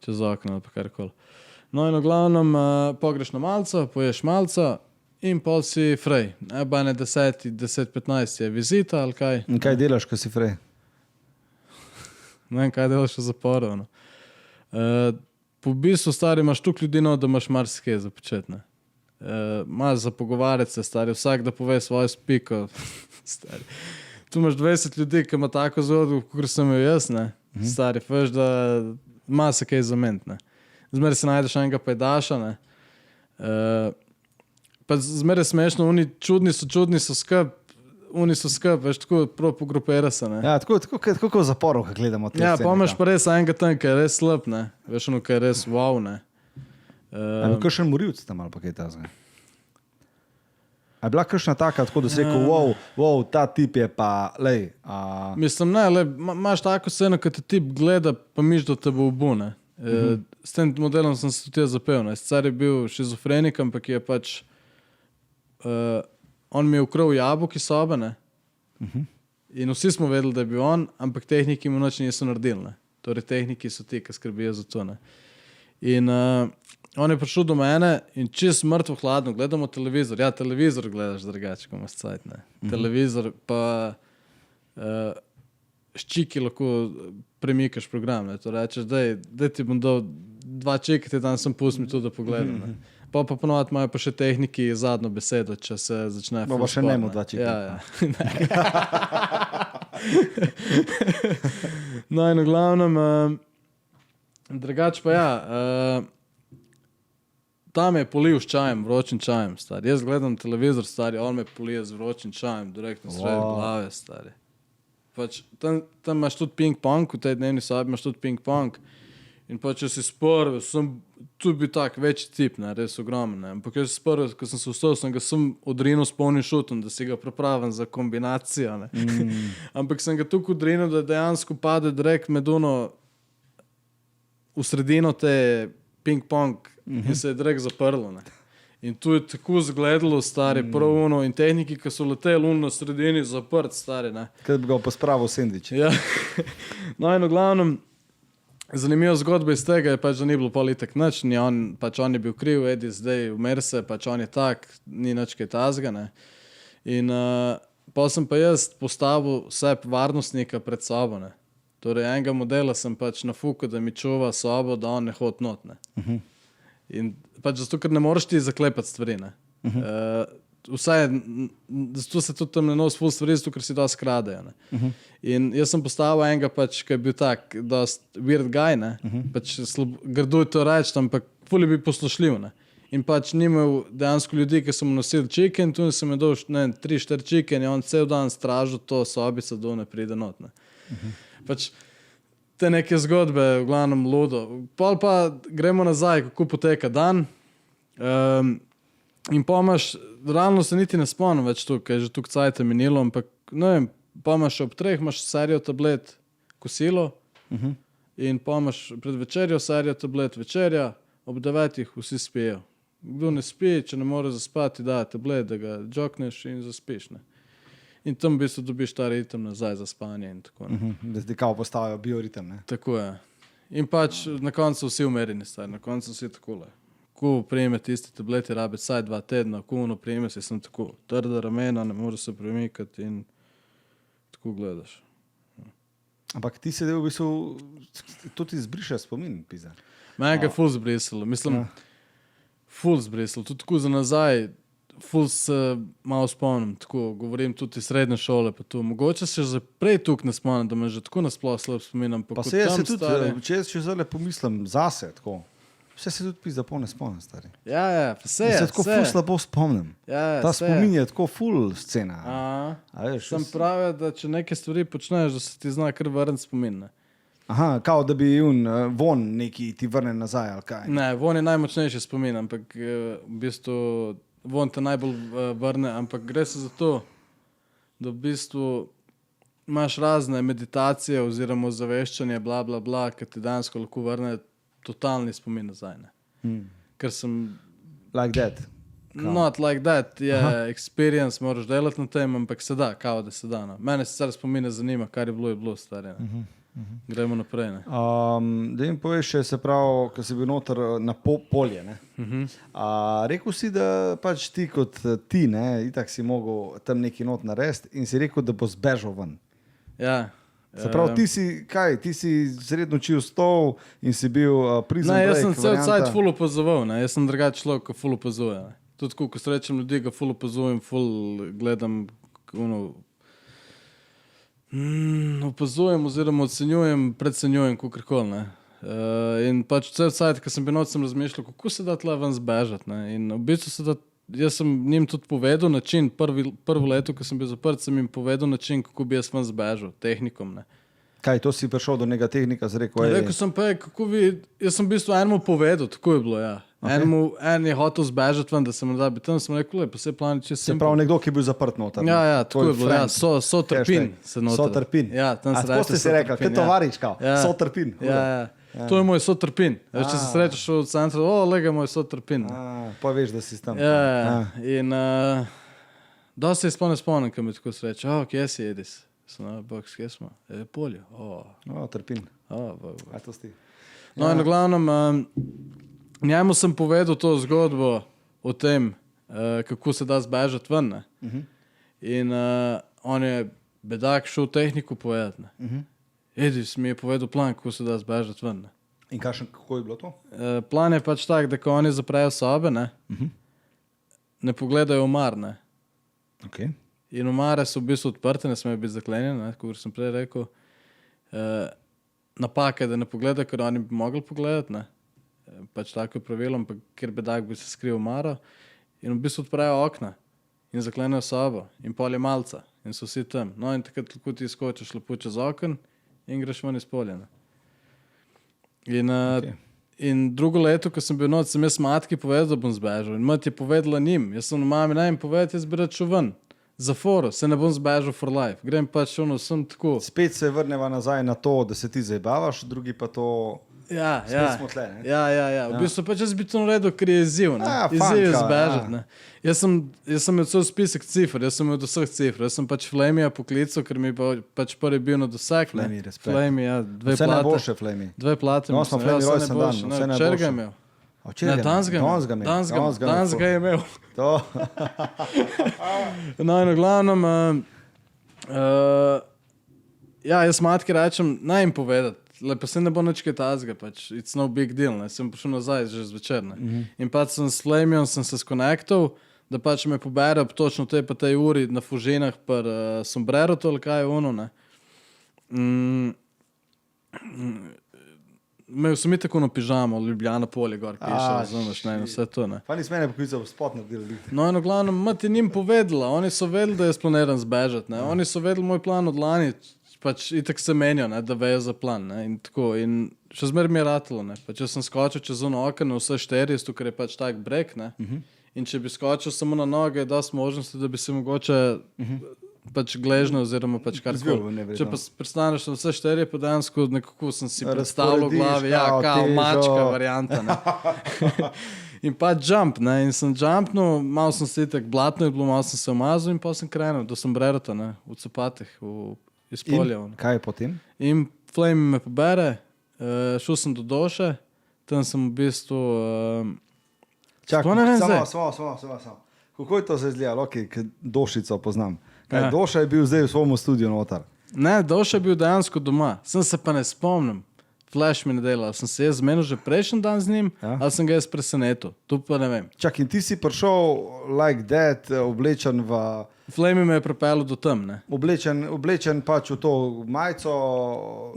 čez okno ali pa karkoli. No in v glavnem pogreš na malco, poješ malco, in pol si frej. Bane 10-15 je vizita ali kaj. In kaj delaš, ko si frej? Ne vem, kaj delaš v zaporu. No. Po bistvu, stari, imaš toliko ljudi, no, da imaš marsikaj za počet. Imaš za pogovarjati se, stari, vsak da pove svojo spiko. Stari. Tu imaš 20 ljudi, ki ima tako zgodbo, kot sem jo jaz, ne. Stari, veš, da ima se kaj za ment, ne. Zmeraj se najdeš enega pajdaša, ne. Pa zmeraj smešno, oni čudni so skrb, veš, tako prav pogrupera se, ne. Ja, tako v zaporu, ko gledamo te scene. Ja, pa imaš pa res enega tam, ki je res slab, ne. Veš, ono, ki je res wow, ne. A je bil kakšen morilc tam ali pa kaj tazga? A je bila kakšna taka, tako da si rekel, wow, ta tip je pa, lej. Mislim, ne, lej, imaš tako sceno, ko te tip gleda, pa miš, da te bo ubu, ne. S tem modelom sem se tudi zapel, ne. Sicer je bil šizofrenik, ampak je pač on mi je ukral jabolk iz sobe, ne. In vsi smo vedeli, da je bil on, ampak tehniki mu nič niso naredili, ne. Torej tehniki so ti, ki skrbijo za to, ne. In on je prišel do mene in čist mrtvo hladno, gledamo televizor. Ja, televizor gledaš drugače, ko imaš cajt, ne. Televizor pa s čiki lahko premikaš program, ne. To rečeš, daj ti bom dal 2 čika, ti dan sem pustil to, da pogledam, ne. Pa ponovati imajo pa še tehniki zadnjo besedo, če se začne... Pa še nemo 2 čika. Ja. No in v glavnem, drugač pa ja, tam je polil s čajem, vročim čajem, stari. Jaz gledam televizor, stari, on me polije z vročim čajem, direktno sred glave, stari. Pač tam imaš tudi ping-pong, v tej dnevni sobi imaš tudi ping-pong. In pa če si sprv, tu bi tak večji tip, ne, res ogromen, ne. Ampak jaz sprv, ko sem se vstal, sem ga odrinil s polnim šutom, da si ga pripravim za kombinacijo, ne. Ampak sem ga tukaj odrinil, da dejansko pade direkt med ono v sredino te ping-pong in se je direkt zaprlo, ne. In tu je tako zgledalo, stari, prav ono, in tehniki, ki so leteli na sredini zaprt, stari, ne. Kaj bi ga pospravil sendvič. Ja. No in v glavnem, zanimiva zgodba iz tega je pač, da ni bilo politik nič, pač on je bil kriv, Edi zdaj umer se, pač on je tak, ni nič kaj tazga, ne. In pa sem pa jaz postavil seb varnostnika pred sobo, ne. Torej enega modela sem pač nafukal, da mi čuva sobo, da on ne hod not, ne. In pač zato, ker ne moreš ti zaklepati stvari, ne. Vsaj, zato se tudi tam ne nosi ful stvari, zato, ker si dosti kradejo, ne. In jaz sem postavil enega pač, ki je bil tak, dosti weird guy, ne. Pač grdo je to reči, ampak ful je bil poslušljiv, ne. In pač ni imel dejansko ljudi, ki so mu nosili chicken, tu sem je dal, ne, 3-4 chicken in on cel dan stražil to sobico, da ne pride not, ne. Pač te neke zgodbe, v glavnem ludo. Pol pa gremo nazaj, kako poteka dan. In pa imaš, realno se niti ne spomnim več tu, ker je že tukaj cajta minilo, ampak ne vem, pa imaš ob 3 imaš serijo tablet kosilo in pa imaš pred večerjo serijo tablet večerja, ob 9 vsi spijo. Kdo ne spi, če ne more zaspati, da tablet, da ga džokneš in zaspiš, ne. In tam v bistvu dobiš ta ritem nazaj za spanje in tako, ne. Da ti kao postavijo bioritem, ne. Tako je. In pač na koncu vsi umerjeni, stari, na koncu vsi takole. Ko prijeme tiste tablete, rabi vsaj 2 tedna, ko ono prijeme si sem tako trda ramena, ne može se premikati in tako gledaš. Ampak ti se v bistvu, to ti zbriše spomin, pizda. Mene ga je ful zbrisalo, mislim, ful zbrisalo, tudi tako za nazaj, ful se malo spomnim, tako govorim tudi iz srednje šole, pa tu, mogoče se že prej tukaj ne spomnim, da me že tako nasploh slab spominam. Pa se jaz se tudi, če zdaj pomislim zase, tako. Vse se tudi pizda pol ne spomnim, stari. Ja, pa se je. Se tako ful slabo spomnim. Ja, ta spomin je tako ful scena. Sem pravi, da če neke stvari počneš, da se ti zna kar vrniti spomin, ne. Aha, kao da bi von neki ti vrne nazaj, ali kaj? Ne, von je najmočnejši spomin, ampak v bistvu von te najbolj vrne, ampak gre se za to, da v bistvu imaš razne meditacije oziroma zaveščanje, bla, bla, bla, ki ti dejansko lahko vrne totalni spomin nazaj, ne. Ker sem... Like that? Not like that, je experience, moraš delati na tem, ampak se da, kao da se da, no. Mene sicer spomine zanima, kar je bilo, stari, ne. Gremo naprej, ne. Da jim poveš še, se pravi, ko si bil noter na polje, ne. Rekel si, da pač ti kot ti, ne, itak si mogel tam neki not narediti in si rekel, da bo zbežal ven. Ja. Se pravi, ti si, kaj, ti si sred noči vstal in si bil prison break. Ne, jaz sem cel cajt ful opazoval, ne, jaz sem drugač človek, ko ful opazuje, ne. Tudi ko srečam ljudi, ga ful opazujem, ful gledam, opazujem oziroma ocenjujem, predcenjujem, kakorkoli, ne. In pač cel cajt, ko sem bil noč, sem razmišljal, kako se da tle ven zbežati, ne. In v bistvu se da, jaz sem njim tudi povedal način, prvo leto, ko sem bil zaprt, sem jim povedal način, kako bi jaz ven zbežal, tehnikom, ne. Kaj, to si prišel do nekega tehnika, si rekel? Rekel sem pa, kako bi, jaz sem v bistvu enemu povedal, tako je bilo, ja. En je hotel zbežati ven, da se mu da bi tam, sem rekel, pa se plani, če sem... Se pravi, nekdo, ki je bil zaprt noter. Ja, tako je bilo, ja, Sotrpin se noter. Sotrpin. Ja, tam se reče. A, to ste si rekel, kaj tovarič, kao, Sotrpin. Ja. To je moj Sotrpin. Če se srečaš v centru, lega moj Sotrpin. Pa veš, da si tam. Ja, in da se ne spomnim, kaj mi tako sreče. Kje si, Edis? Sem na boks, kje smo? Polje. Trpin. A to si. No in v glavnem, njemu sem povedal to zgodbo o tem, kako se da zbežati ven, ne. In on je bedak šel tehniku povedati, ne. Edis mi je povedal plan, kako se da zbežati ven, ne. In kako je bilo to? Plan je pač tak, da ko oni zaprejo sobe, ne, ne pogledajo omar, ne. Okay. In omare so v bistvu odprte, ne smejo biti zaklenjene, kot sem prej rekel. Napaka je, da ne pogleda, ker oni bi mogli pogledati, ne. pač tako je pravilo, ampak kjer bedak bi se skril maro in v bistvu odprejo okna in zaklenejo sobo in pol je malca in so vsi tam. No in takrat lahko ti skočiš lepo čez okn in greš ven iz polja. In drugo leto, ko sem bil noč, sem jaz matki povedal, da bom zbežal. In mat je povedala njim. Jaz sem mami, naj jim povedati, jaz bi rad šel ven. Za foro, se ne bom zbežal for life. Grem pač sem tako. Spet se vrneva nazaj na to, da se ti zabavaš, drugi pa to... Smo tle, ne? Ja. V bistvu pač jaz bi to naredil, ker je izziv. Izziv je zbežati. Ne? Jaz sem imel cel spisek cifr, jaz sem imel do vseh cifr. Jaz sem pač Flamija poklical, ker mi je pač prvi bil na doseg. Flami, ja, dve vse plate. Najboljše, Flami. Dve plate. No, smo Flami rojsten dan. Vse najboljše. Včeraj ga je imel. Danes ga je imel. To. No in v glavnem, jaz matki rečem, naj jim povedati. Lepo se ne bo nič kaj tazga, pač it's no big deal, ne. Sem prišel nazaj že zvečer, ne. In pač sem s Flamijom sem se skonektal, da pač me pobere ob točno tej pa tej uri na Fužinah par sombrero to ali kaj je ono, ne. Imel sem i tako na pižamo, Ljubljana polje gor piše, razumeš, ne, in vse to, ne. Pa nis mene poklical, spot naredili. No in v glavnem, ti njim povedala, oni so vedeli, da jaz planiram zbežati, ne. Oni so vedeli moj plan od lani, pač itak se menijo, ne, da vejo za plan, ne, in tako, in še zmer mi je ratalo, ne, pač jaz sem skočil čez ono okno, vse 4, ker je pač tak brek, ne, in če bi skočil samo na noge, je dosti možnosti, da bi se mogoče pač gležno oziroma pač karkoli. Če pa prestaneš na vse 4, pa dejansko nekako sem si predstavljal v glavi, kao mačka varianta, ne. In pa jump, ne, in sem jumpnul, malo sem se itak blatno je bilo, malo sem se umazal in pa sem krenil do sombrerota, ne, v copatih, iz polja. In kaj je potem? In Flame me pobere, šel sem do Doše, tam sem v bistvu... Čakaj, samo. Kako je to se izgledalo, ker Došico poznam? Kaj, Doša je bil zdaj v svojemu studiu notar? Ne, Doša je bil dejansko doma, sem se pa ne spomnim. Flash mi ne delal, sem se jaz zmenil že prejšnji dan z njim, ali sem ga jaz presenetil, tu pa ne vem. Čak, in ti si prišel like that, oblečen v... Flame me je pripeljal do tam, ne. Oblečen pač v to majico...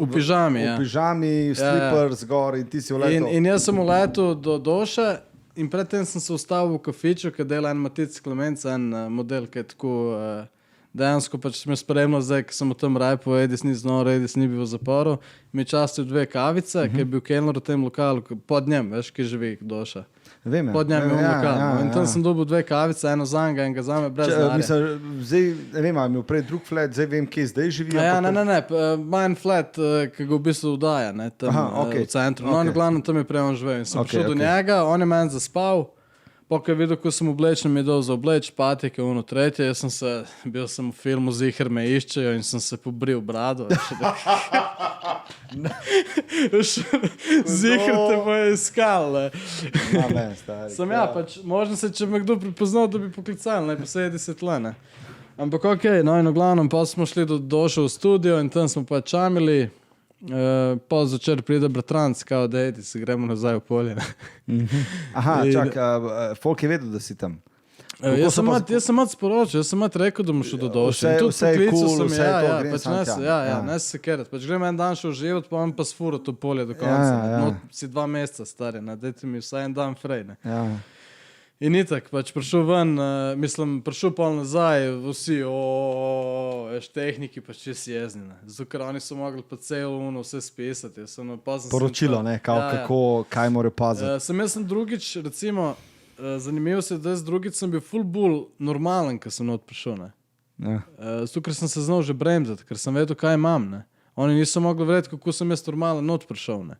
V pižami, V pižami, slippers gor in ti si vletel. In jaz sem vletel do Doše in predtem sem se ustavil v kafiču, ker dela en Matic Klemenc, en model, ki je tako... Dejansko pač me spremljal zdaj, ko sem o tem rajpo, Edis ni znal, Edis ni bil v zaporu. Mi je častil 2 kavice, ki je bil kelner v tem lokalu, pod njem, veš, ki živi Doša. Vem, pod njem je lokal. In tam sem dobil 2 kavice, eno za njega, enega za me, brez denarja. Mislim, zdaj, ne vem, imel prej drug flat, zdaj vem, kje zdaj živi. Ne, manj flat, ki ga v bistvu vdaja, ne, tam v centru. No, in glavno tam je prej on živel. In sem prišel do njega, on je meni zaspal. Ko je videl, ko sem oblečen, mi je dal za obleč, patike, ono tretje, jaz sem se, bil sem v filmu Ziher me iščejo in sem se pobril brado. Ziher te bo iskal, ne. Sem pač, možno se, če me kdo pripoznal, da bi poklical, ne, pa se je 10 let, ne. Ampak okej, no in v glavnem, pa smo šli do Doše v studio in tam smo pa čamili. Pa začer pride bratranc, kao da Edi, se gremo nazaj v polje. Aha, čak, folk je vedel, da si tam. Jaz sem mat sporočil, jaz sem mat rekel, da bom šel do Doše. Vse je cool, vse je to, grem sam tja. Ne se kerat. Pač grem en dan šel živat, pa vam pa sfuro to polje do konca. No, si 2 meseca stari, dajte mi vsaj en dan frej, ne. In itak, pač prišel ven, prišel pol nazaj, vsi, tehniki pač čez jezni, ne. Zato, ker oni so mogli pa celo vse spisati. Poročilo, ne, kako, kaj more paziti. Jaz sem drugič, recimo, zanimivo se, da jaz drugič sem bil full bull normalen, ko sem not prišel, ne. Zato, ker sem se znal že bremzati, ker sem vedel, kaj imam, ne. Oni niso mogli verjeti, kako sem jaz normalen not prišel, ne.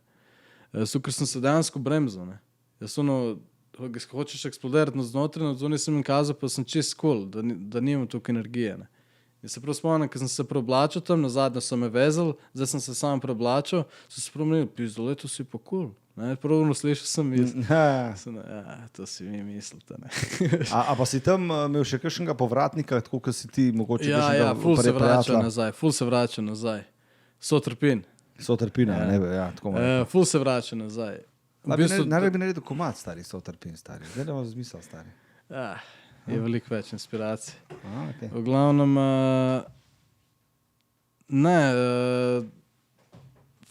Zato, ker sem se dejansko bremzal, ne. Jaz hočeš eksplodirati znotraj, nadzorni sem jim kazal, pa sem čist cool, da nimam toliko energije, ne. In se prav spomnim, ko sem se preoblačil tam, nazadnje so me vezali, zdaj sem se sam preoblačil, so se promenili, pizdole, to si pa cool. Prvno slišal sem to si vi mislite, ne. A pa si tam imel še kakšnega povratnika, tako kot si ti mogoče kakšnega prijatelja? Ful se vrača nazaj. Sotrpin, ne, tako malo. Ful se vrača nazaj. Najbolj bi naredil komad, stari, Sotrpin, stari. Zdaj da vam zmisel, stari. Je veliko več inspiracij. Okay. V glavnem,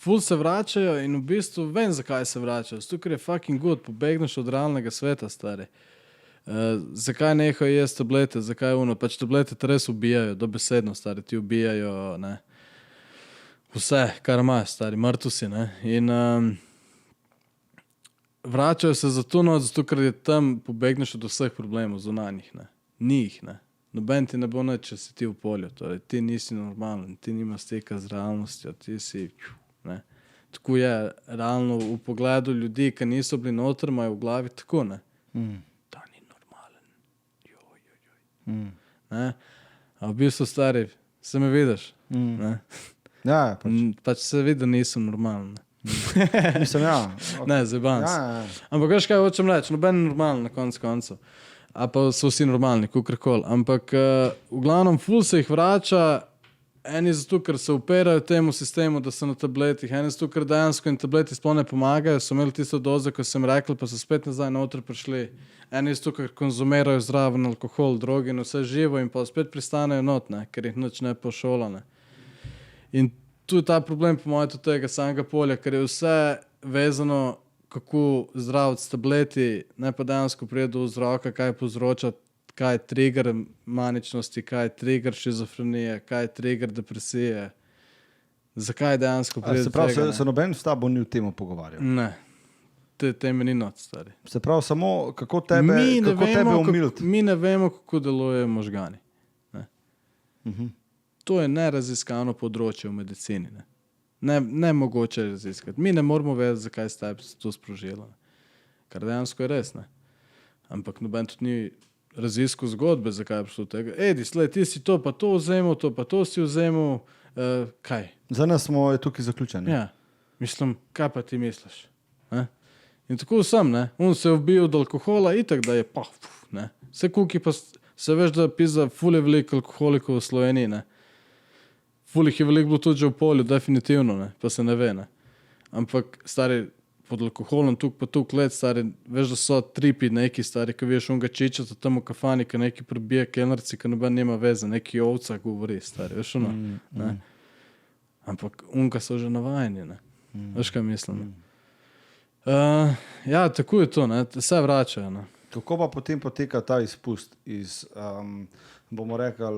ful se vračajo in v bistvu vem, zakaj se vračajo. Zato, ker je fucking good, pobegneš od realnega sveta, stari. Zakaj nehajo jesti tablete, zakaj pač tablete te res ubijajo, dobesedno, stari, ti ubijajo, ne. Vse, kar imaš, stari, mrtv si, ne. In vračajo se zato, ker je tam pobegneš od vseh problemov zunanjih, ne. Ni jih, ne. Noben ti ne bo nič, če si ti v polju, torej ti nisi normalen, ti nima steka z realnostjo, ti si, ne. Tako je, realno v pogledu ljudi, ki niso bili noter, imajo v glavi tako, ne. Ta ni normalen. Joj. Ne. A v bistvu, stari, se me vidiš, ne. Ja, pač se vidi, da nisem normalen, ne. Mislim, ja. Ne, zebam se. Ja. Ampak veš, kaj hočem reči, noben je normalen na koncu. A pa so vsi normalni, kakorkoli. Ampak v glavnem ful se jih vrača, eni zato, ker se upirajo temu sistemu, da so na tabletih, eni zato, ker dejansko in tableti sploh ne pomagajo, so imeli tisto dozo, ko sem rekel, pa so spet nazaj noter prišli. Eni zato, ker konzumirajo zraven alkohol, droge in vse živo in pa spet pristanejo not, ne, ker jih nič ne pošola, ne. In tu je ta problem po mojem tega samega polja, ker je vse vezano, kako zdraviti s tableti, ne pa dejansko prije do vzroka, kaj povzroča, kaj je trigger maničnosti, kaj je trigger šizofrenije, kaj je trigger depresije. Zakaj dejansko prije do tega? Se pravi, se noben s tabo ni v temu pogovarjal? Ne. Teme ni not, stari. Se pravi, samo kako tebe umiliti? Mi ne vemo, kako delujejo možgani. Ne. To je neraziskano področje v medicini, ne. Ne mogoče raziskati. Mi ne moramo vedeti, zakaj se to sprožilo. Kar dejansko je res, ne. Ampak noben tudi ni raziskal zgodbe, zakaj je prišlo tega. Edi, slej, ti si to pa to vzemal, to pa to si vzemal. Kaj? Za nas smo tukaj zaključeni. Ja. Mislim, kaj pa ti misliš? Ne? In tako sem, ne. On se je vbil od alkohola itak, da je ne. Vse kuki pa se veš, da pizza ful je veliko alkoholikov v Sloveniji, ne. Ful jih je veliko bilo tudi že v polju, definitivno, ne, pa se ne ve, ne. Ampak, stari, pod alkoholom tuk pa tuk let, stari, veš, da so tripi neki, stari, ko veš unga čičata tam v kafani, ko neki prebije kelnerci, ko noben nema veze, neki ovca govori, stari, veš ono, ne. Ampak unga so že navajeni, ne. Veš, kaj mislim, ne. Ja, tako je to, ne, vse vračajo, ne. Kako pa potem poteka ta izpust iz, bomo rekli,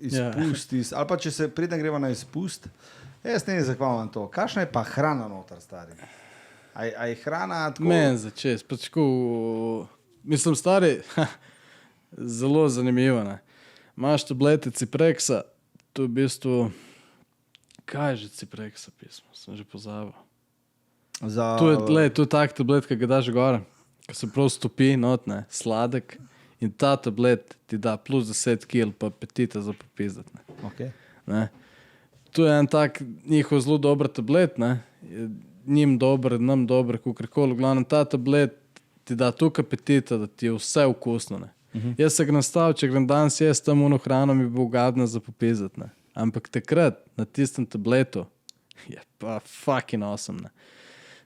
izpust, ali pa če se preden greva na izpust, jaz ne zakvavam to. Kakšna je pa hrana noter, stari? A je hrana tako? Men začes, pa tako, mislim, stari, zelo zanimivo, ne. Imaš tablete Ciprexa, to je v bistvu, kaj je že Ciprexa pismo, sem že pozabil. To je tak tablet, ki ga daš gor, ki se prav stopi not, ne, sladek. In ta tablet ti da plus 10 kil pa apetita za popizdati. Okay. Ne. To je en tak njihov zelo dober tablet, ne. Njim dober, nam dober, kakorkoli. V glavnem ta tablet ti da toliko apetita, da ti je vse vkusno. Ne. Jaz se ga nastavim, če grem danes jaz tam ono hrano, mi bo gadno za popizdati. Ne. Ampak takrat na tistem tabletu je pa fucking awesome. Ne.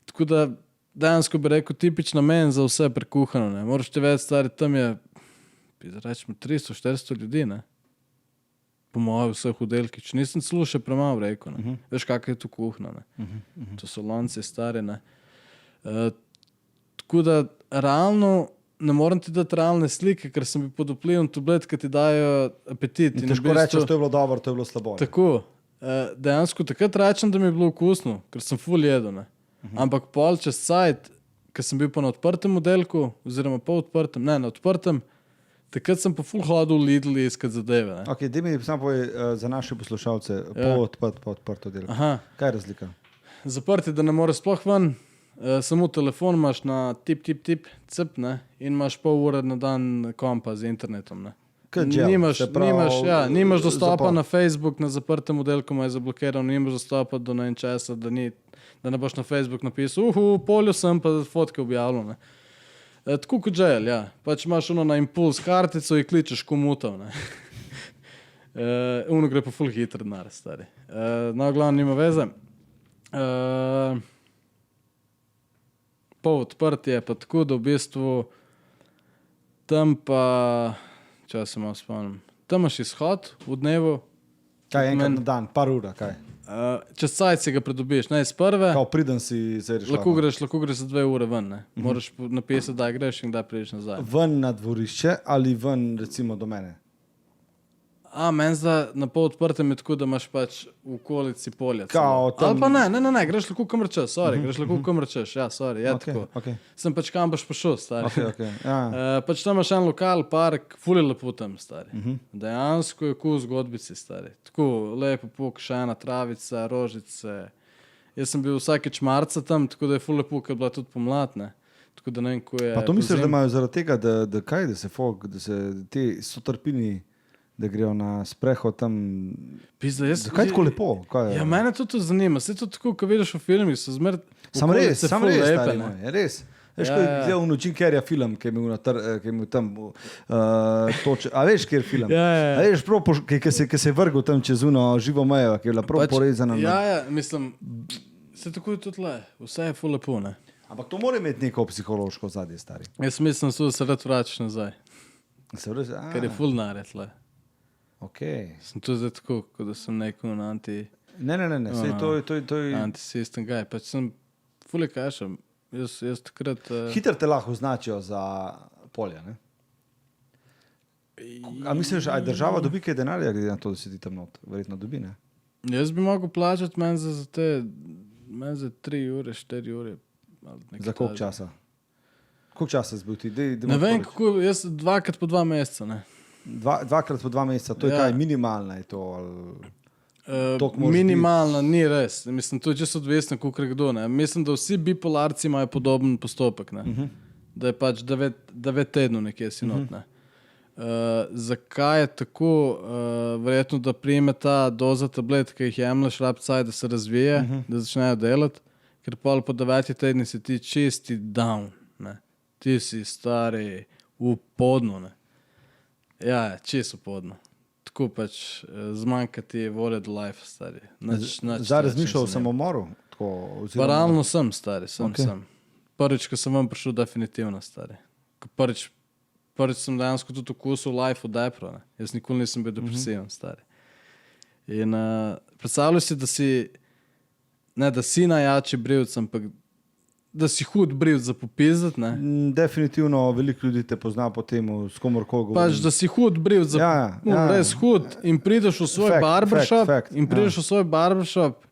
Tako da dejansko bi rekel tipična men za vse prekuhano. Ne. Moraš ti vedeti, stari, tam je rečemo 300-400 ljudi, ne? Po mojem vseh udelkič. Nisem celo še premalo rekel, ne? Veš, kakaj je to kuhna, ne? To so lonci stari, ne? Tako da realno ne morem ti dati realne slike, ker sem bil pod vplivom tablet, ki ti dajo apetit. In težko rečeš, to je bilo dobro, to je bilo slabo. Tako. Dejansko takrat rečem, da mi je bilo vkusno, ker sem ful jedel, ne? Ampak pol čez cajt, ker sem bil pa na odprtem modelku, oziroma pa odprtem, ne, na odprtem, takrat sem pa ful hodil v Lidl iskat zadeve. Ne? Ok, daj mi samo povej za naše poslušalce, odprto delo. Kaj je razlika? Zaprt je, da ne moreš sploh ven, samo telefon imaš na tip, cep, ne? In imaš pol ure na dan kompa z internetom. Ne? Nimaš dostopa na Facebook, na zaprtem modelku je zablokiran, nimaš dostopa do nečesa, da ne boš na Facebook napisal, v polju sem pa fotke objavljal. Ne? Tako kot želj, ja. Pač imaš ono na impuls kartico in kličeš komutov, ne. Ono gre pa ful hitro denar, stari. No, glavno nima veze. Pol odprtje pa tako, da v bistvu tam pa, če se malo spomnim, tam imaš izhod v dnevu. Kaj enkrat na dan, par ura, kaj? čez cajt si ga pridobiš, ne iz prve. Kao priden si zdaj Lahko greš za 2 ure ven, ne. Moraš napisati, da greš in da prideš nazaj. Ven na dvorišče ali ven recimo do mene? Meni zda na pol odprtem je tako, da imaš pač v okolici polja. Kao tam... Ali pa ne, greš lahko kamor češ, greš lahko kamor češ, ja, Okay, tako. okay. Sem pač kam boš prišel, stari. Okay, ja. Pač tam imaš en lokal, park, ful je lepo tam, stari. Dejansko je kul zgodbici, stari. Tako lepo pokašena travica, rožice. Jaz sem bil vsakeč marca tam, tako da je ful lepo, ker je bila tudi pomlad, ne. Tako da ne vem, ko je... Pa to misliš, da imajo zaradi tega, da se te sotrpini, da grejo na sprehod tam... Pizda, Zakaj je tako lepo? Ja, mene to zanima. Vse to tako, ko vidiš v filmih, so zmer... Sam res, stari lepe, moj, res. Veš, ko je gledal v Jim Carreyja film, ki je imel tam toče. A veš, kjer film? Ja. A veš, ki se je vrgel tam čez uno živo mejo, ki je bila prav porezana. Ja, mislim, se tako je tudi le. Vse je ful lepo, ne. Ampak to mora imeti neko psihološko zadje, stari. Jaz mislim, da se rad vračaš nazaj. Ker je ful nared le. Okay. Sem tu zdaj tako, kot da sem neko na Ne, sej to je... Anti-system guy. Pač sem ful je kašem. Jaz takrat... Hitro te lahko označijo za polja, ne? A misliš, a država dobi kaj denarja, glede na to, da si ti tam not? Verjetno dobi, ne? Jaz bi mogel plačati meni za 3 ure, 4 ure. Za koliko časa? Koliko časa si bil ti? Ne vem, kako, jaz 2 po 2 meseca, ne. 2 po 2 meseca, to je kaj, minimalna je to? Minimalna, ni res. Mislim, to je čisto odvisno, koliko kdo, ne. Mislim, da vsi bipolarci imajo podoben postopek, ne. Da je pač 9 tednov nekje si not, ne. Zakaj je tako? Verjetno, da prime ta doza tablet, ki jih jemlješ, rabcaj, da se razvije, da začnejo delati, ker po 9 tedni si ti čisti down, ne. Ti si stari v podnu, ne. Ja, čisto podno. Tako pač zmanjka ti volje do life, stari. Zdaj razmišljal o samomoru? Pa realno sem, stari, sem. Prvič, ko sem vam prišel, definitivno, stari. Prvič sem dejansko tudi okusil life v depro, ne. Jaz nikoli nisem bil depresiven, stari. In predstavljaj si, da si najjači brivc, ampak da si hud brivc za popizdati, ne? Definitivno veliko ljudi te pozna po temu, s komorkoli govorim. Pač, da si hud brivc za res hud in prideš v svoj barbershop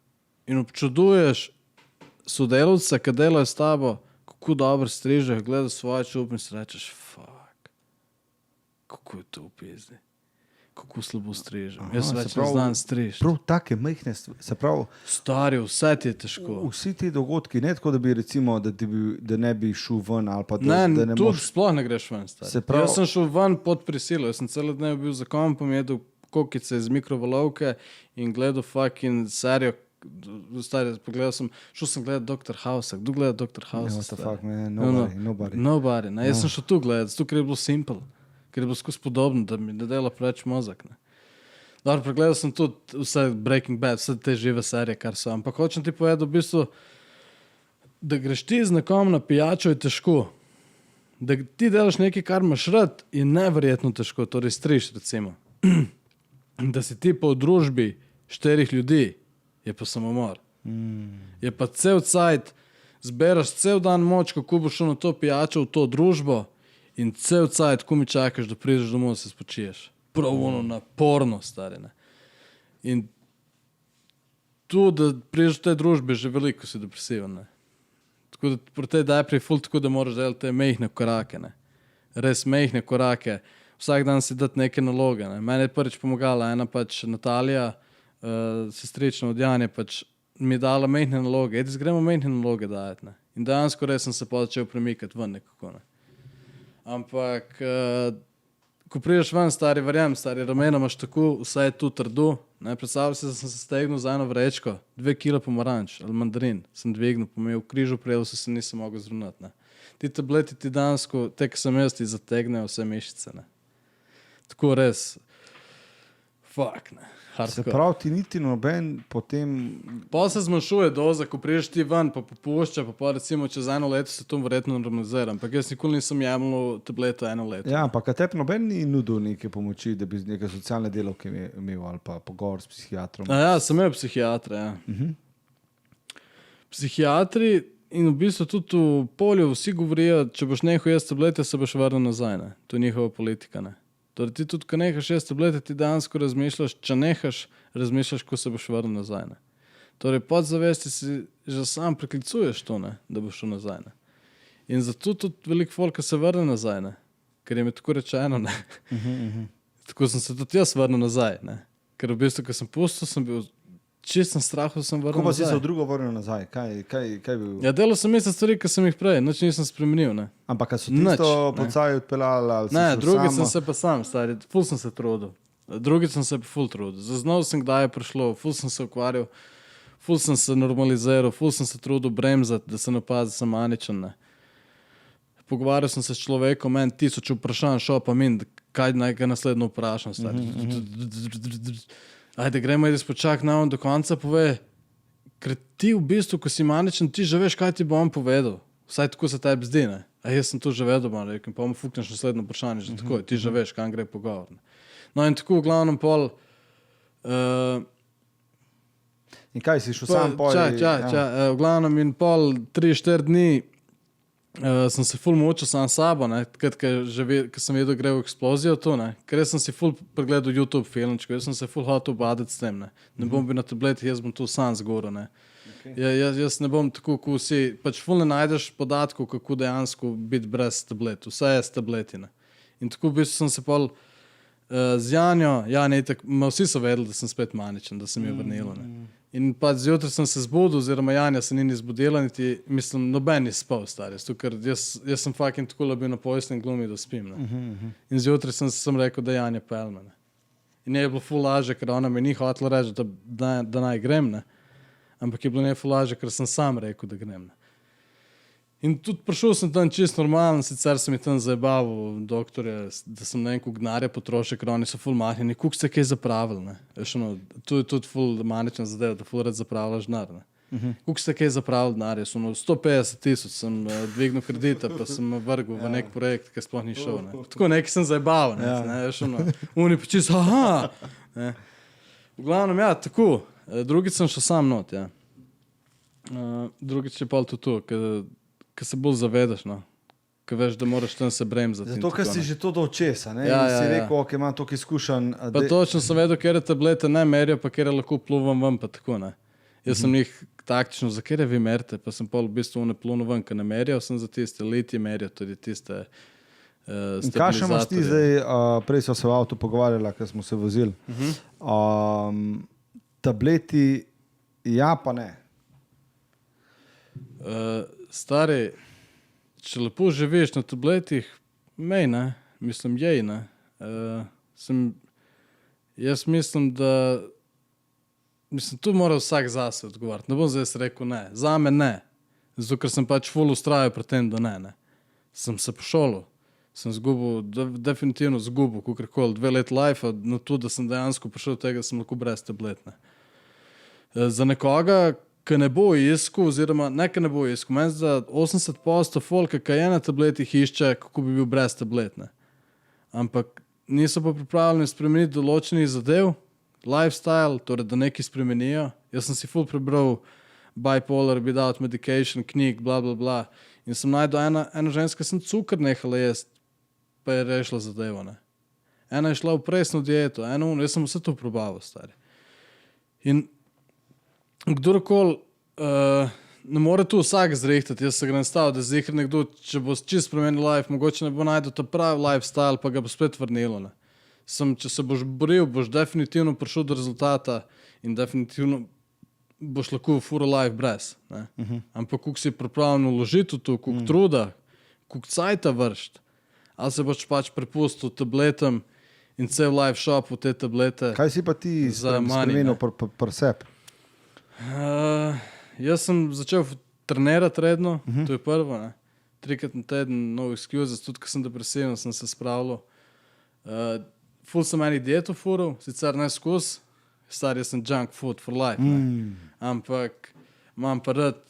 in občuduješ sodelavca, ki delajo s tabo, kako dobro strižeš, gledaš svoje čup in si rečeš, fuck, kako je to v pizdi. Kako slabo strižem. Jaz več ne znam strižiti. Prav take majhne, se pravi... Stari, vse ti je težko. Vsi ti dogodki, ne tako, da bi recimo, da ne bi šel ven ali pa da ne tudi sploh ne greš ven, stari. Jaz sem šel ven pod prisilo. Jaz sem celo dnev bil za kompom, jedel kokice iz mikrovalovke in gledal fucking serijo. Stari, šel sem gledat Dr. House. Kdo gleda Dr. House? What the fuck, man? Nobody. Jaz sem šel tu gledat, zato ker je bilo simple. Ker je bilo skozi podobno, da mi ne dela preveč mozak. Ne. Dobro, pregledal sem tudi vse Breaking Bad, vse te žive serije, kar so. Ampak hočem ti povedati, v bistvu, da greš ti z nekom na pijačo je težko. Da ti delaš nekaj, kar imaš rad, je neverjetno težko. Torej striž, recimo. Da si ti pa v družbi 4 ljudi, je pa samomor. Je pa cel cajt, zberaš cel dan moč, kako boš šel na to pijačo, v to družbo, in cel cajt, ko mi čakaš, da prideš domov, se spočiješ. Prav ono naporno, stari, ne. In tu, da prideš v te družbe, že veliko si depresiven, ne. Tako da pri tej depri je ful tako, da moraš delati te mehne korake, ne. Res mehne korake. Vsak dan si dati neke naloge, ne. Mene je prvič pomagala ena pač Natalija, sestrična od Janje, pač mi je dala mehne naloge. Edis, gremo mehne naloge dajati, ne. In dejansko res sem se začel premikati ven nekako, ne. Ampak, ko prideš ven, stari, verjam, stari, ramena imaš tako, vse je tu trdo. Predstavljaj se, da sem se stegnil za eno vrečko, 2 kila pomaranč ali mandarin sem dvignil, pa me je v križu prijel, se nisem mogel zravnati, ne. Ti tableti ti dansko, te, ki sem jaz, ti zategnejo vse mišice, ne. Tako res. fuck, ne. Se Hardcore. pravi, ti niti noben potem... Pa se zmanjšuje doza, ko priješ ti ven, pa popušča, pa recimo čez 1 leto se to verjetno normalizira. Ampak jaz nikoli nisem jemljal tableta 1 leto. Ja, ampak a tebi noben ni nudil neke pomoči, da bi neke socialne delavke imel ali pa pogovor s psihiatrom. Ja, sem imel psihiatra, ja. Psihiatri in v bistvu tudi v polju vsi govorijo, če boš nehal jesti tablete, se boš vrnil nazaj, ne. To je njihova politika, ne. Torej ti tudi, ko nehaš jesti tablete, ti dejansko razmišljaš, če nehaš, razmišljaš, ko se boš vrnil nazaj, ne. Torej podzavesti si že sam preklicuješ to, ne, da boš šel nazaj, ne. In zato tudi veliko folka se vrne nazaj, ne. Ker jim je tako rečeno, ne. Tako sem se tudi jaz vrnil nazaj, ne. Ker v bistvu, ko sem pustil, sem bil čistem strahu, sem vrnil Ko pa si se nazaj. v drugo vrnil nazaj? Kaj bi bil? Ja, delal sem iste stvari, ki sem jih prej, nič nisem spremenil, ne. Ampak so Nič, tisto ne. pocaj odpeljali ali si Ne, šel drugi samo? sem se pa sam, stari, ful sem se trudil. Drugi sem se pa ful trudil. Zaznal sem, kdaj je prišlo, ful sem se ukvarjal, ful sem se normaliziral, ful sem se trudil bremzati, da se ne opazi, da sem maničen, ne. Pogovarjal sem se s človekom, meni 1000 vprašanj, šel pa min, kaj naj ga naslednjo vprašam, stari. Ajde, gremo jaz počak na on do konca, pove, ker ti v bistvu, ko si maničen, ti že veš, kaj ti bo on povedal. Vsaj tako se tebi zdi, ne. A jaz sem to že vedel, bom rekel, pa mu fukneš naslednjo vprašanje, že tako, ti že veš, kam gre pogovor, ne. No in tako v glavnem pol, In kaj si šel sam pol? v glavnem in pol 3-4 dni sem se ful mučil sam sabo, ne, ker sem vedel, gre v eksplozijo to, ne, ker jaz sem si ful pregledal YouTube filmčko, jaz sem se ful hotel obaditi s tem, ne, ne bom bil na tabletih, jaz bom tu sam zgorel, ne. Jaz ne bom tako, ko vsi, pač ful ne najdeš podatkov, kako dejansko biti brez tablet, vse je s tableti, ne. In tako v bistvu sem se pol z Janjo, vsi so vedeli, da sem spet maničen, da sem jo vrnilo, ne. In pa zjutraj sem se zbudil, oziroma Janja se ni zbudila, niti, mislim, noben ni spal, stari, ker jaz sem fucking tako bil na postelji in glumil, da spim, ne. In zjutraj sem rekel, da Janja pelme, ne. In je bilo ful laže, ker ona mi ni hotela reči, da naj grem, ne. Ampak je bilo ne ful laže, ker sem sam rekel, da grem, ne. In tudi prišel sem tam čist normalen, sicer sem jih tam zajebaval doktorje, da sem na enko gnarja potrošil, ker oni so ful mahljeni, koliko ste kaj zapravili, ne. Veš, ono, tu je tudi ful maničen zadev, da ful rad zapravljaš denar, ne. Koliko ste kaj zapravili denar, jaz 150 000 sem dvignil kredita, pa sem vrgel v nek projekt, ki sploh ni šel, ne. Tako nekaj sem zajebaval, ne, veš, ono, oni pa čisto, aha, ne. V glavnem, ja, tako, drugič sem šel sam not, ja. Drugič je pol to, ker se bolj zavedaš, no. Ker veš, da moraš tam se bremzati. Zato, ker si že to do česa, ne? Ja, In si ja, rekel, ok, imam toliko izkušenj. Pa točno sem vedel, kjer tablete ne merijo, pa kjer lahko pluvam ven, pa tako, ne. Jaz sem njih taktično, za kjer vi merite, pa sem pol v bistvu ne plunil ven, ker ne merijo, sem za tiste litije merijo, tudi tiste In kaj še imaš ti zdaj, prej so se v avtu pogovarjala, ker smo se vozili. Tableti, ja pa ne. Stari, če lepo živiš na tabletih, mej, ne, mislim, jej, ne. Jaz mislim, da tu mora vsak zase odgovarjati. Ne bom zdaj rekel ne. Zame ne. Zato, ker sem pač ful ustrajal pri tem, da ne. Sem se pošolil. Sem zgubil, definitivno zgubil, kakorkoli, 2 let life, na to, da sem dejansko prišel do tega, da sem lahko brez tablet, ne. Za nekoga, ki ne bo iskal, oziroma ne, ki ne bo iskal, meni za 80% folka, ki je na tabletih išče, kako bi bil brez tablet, ne. Ampak niso pa pripravljeni spremeniti določenih zadev, lifestyle, torej da nekaj spremenijo. Jaz sem si ful prebral Bipolar Without Medication, knjig, bla, bla, bla. In sem najdel eno žensko, sem cukor nehala jesti, pa je rešila zadevo, ne. Ena je šla v presno dieto, jaz sem vse to probaval, stari. In kdorkoli ne more tu vsak zrihtati, jaz se grem staviti, da zihar nekdo, če bo čist spremenil life, mogoče ne bo najdel ta pravi lifestyle, pa ga bo spet vrnilo, ne. Če se boš boril, boš definitivno prišel do rezultata in definitivno boš lahko furo life brez, ne. Ampak koliko si pripravljen vložiti v to, koliko truda, koliko cajta vršiti, ali se boš pač prepustil tabletem in cel life shop v te tablete. Kaj si pa ti spremenil pri sebi? Jaz sem začel trenirati redno, to je prvo, ne. 3 krat na teden, no excuses, tudi ko sem depresiven, sem se spravljal. ful sem enih dieto furov, sicer ne skozi, star jaz sem junk food for life, ne. Ampak imam pa rad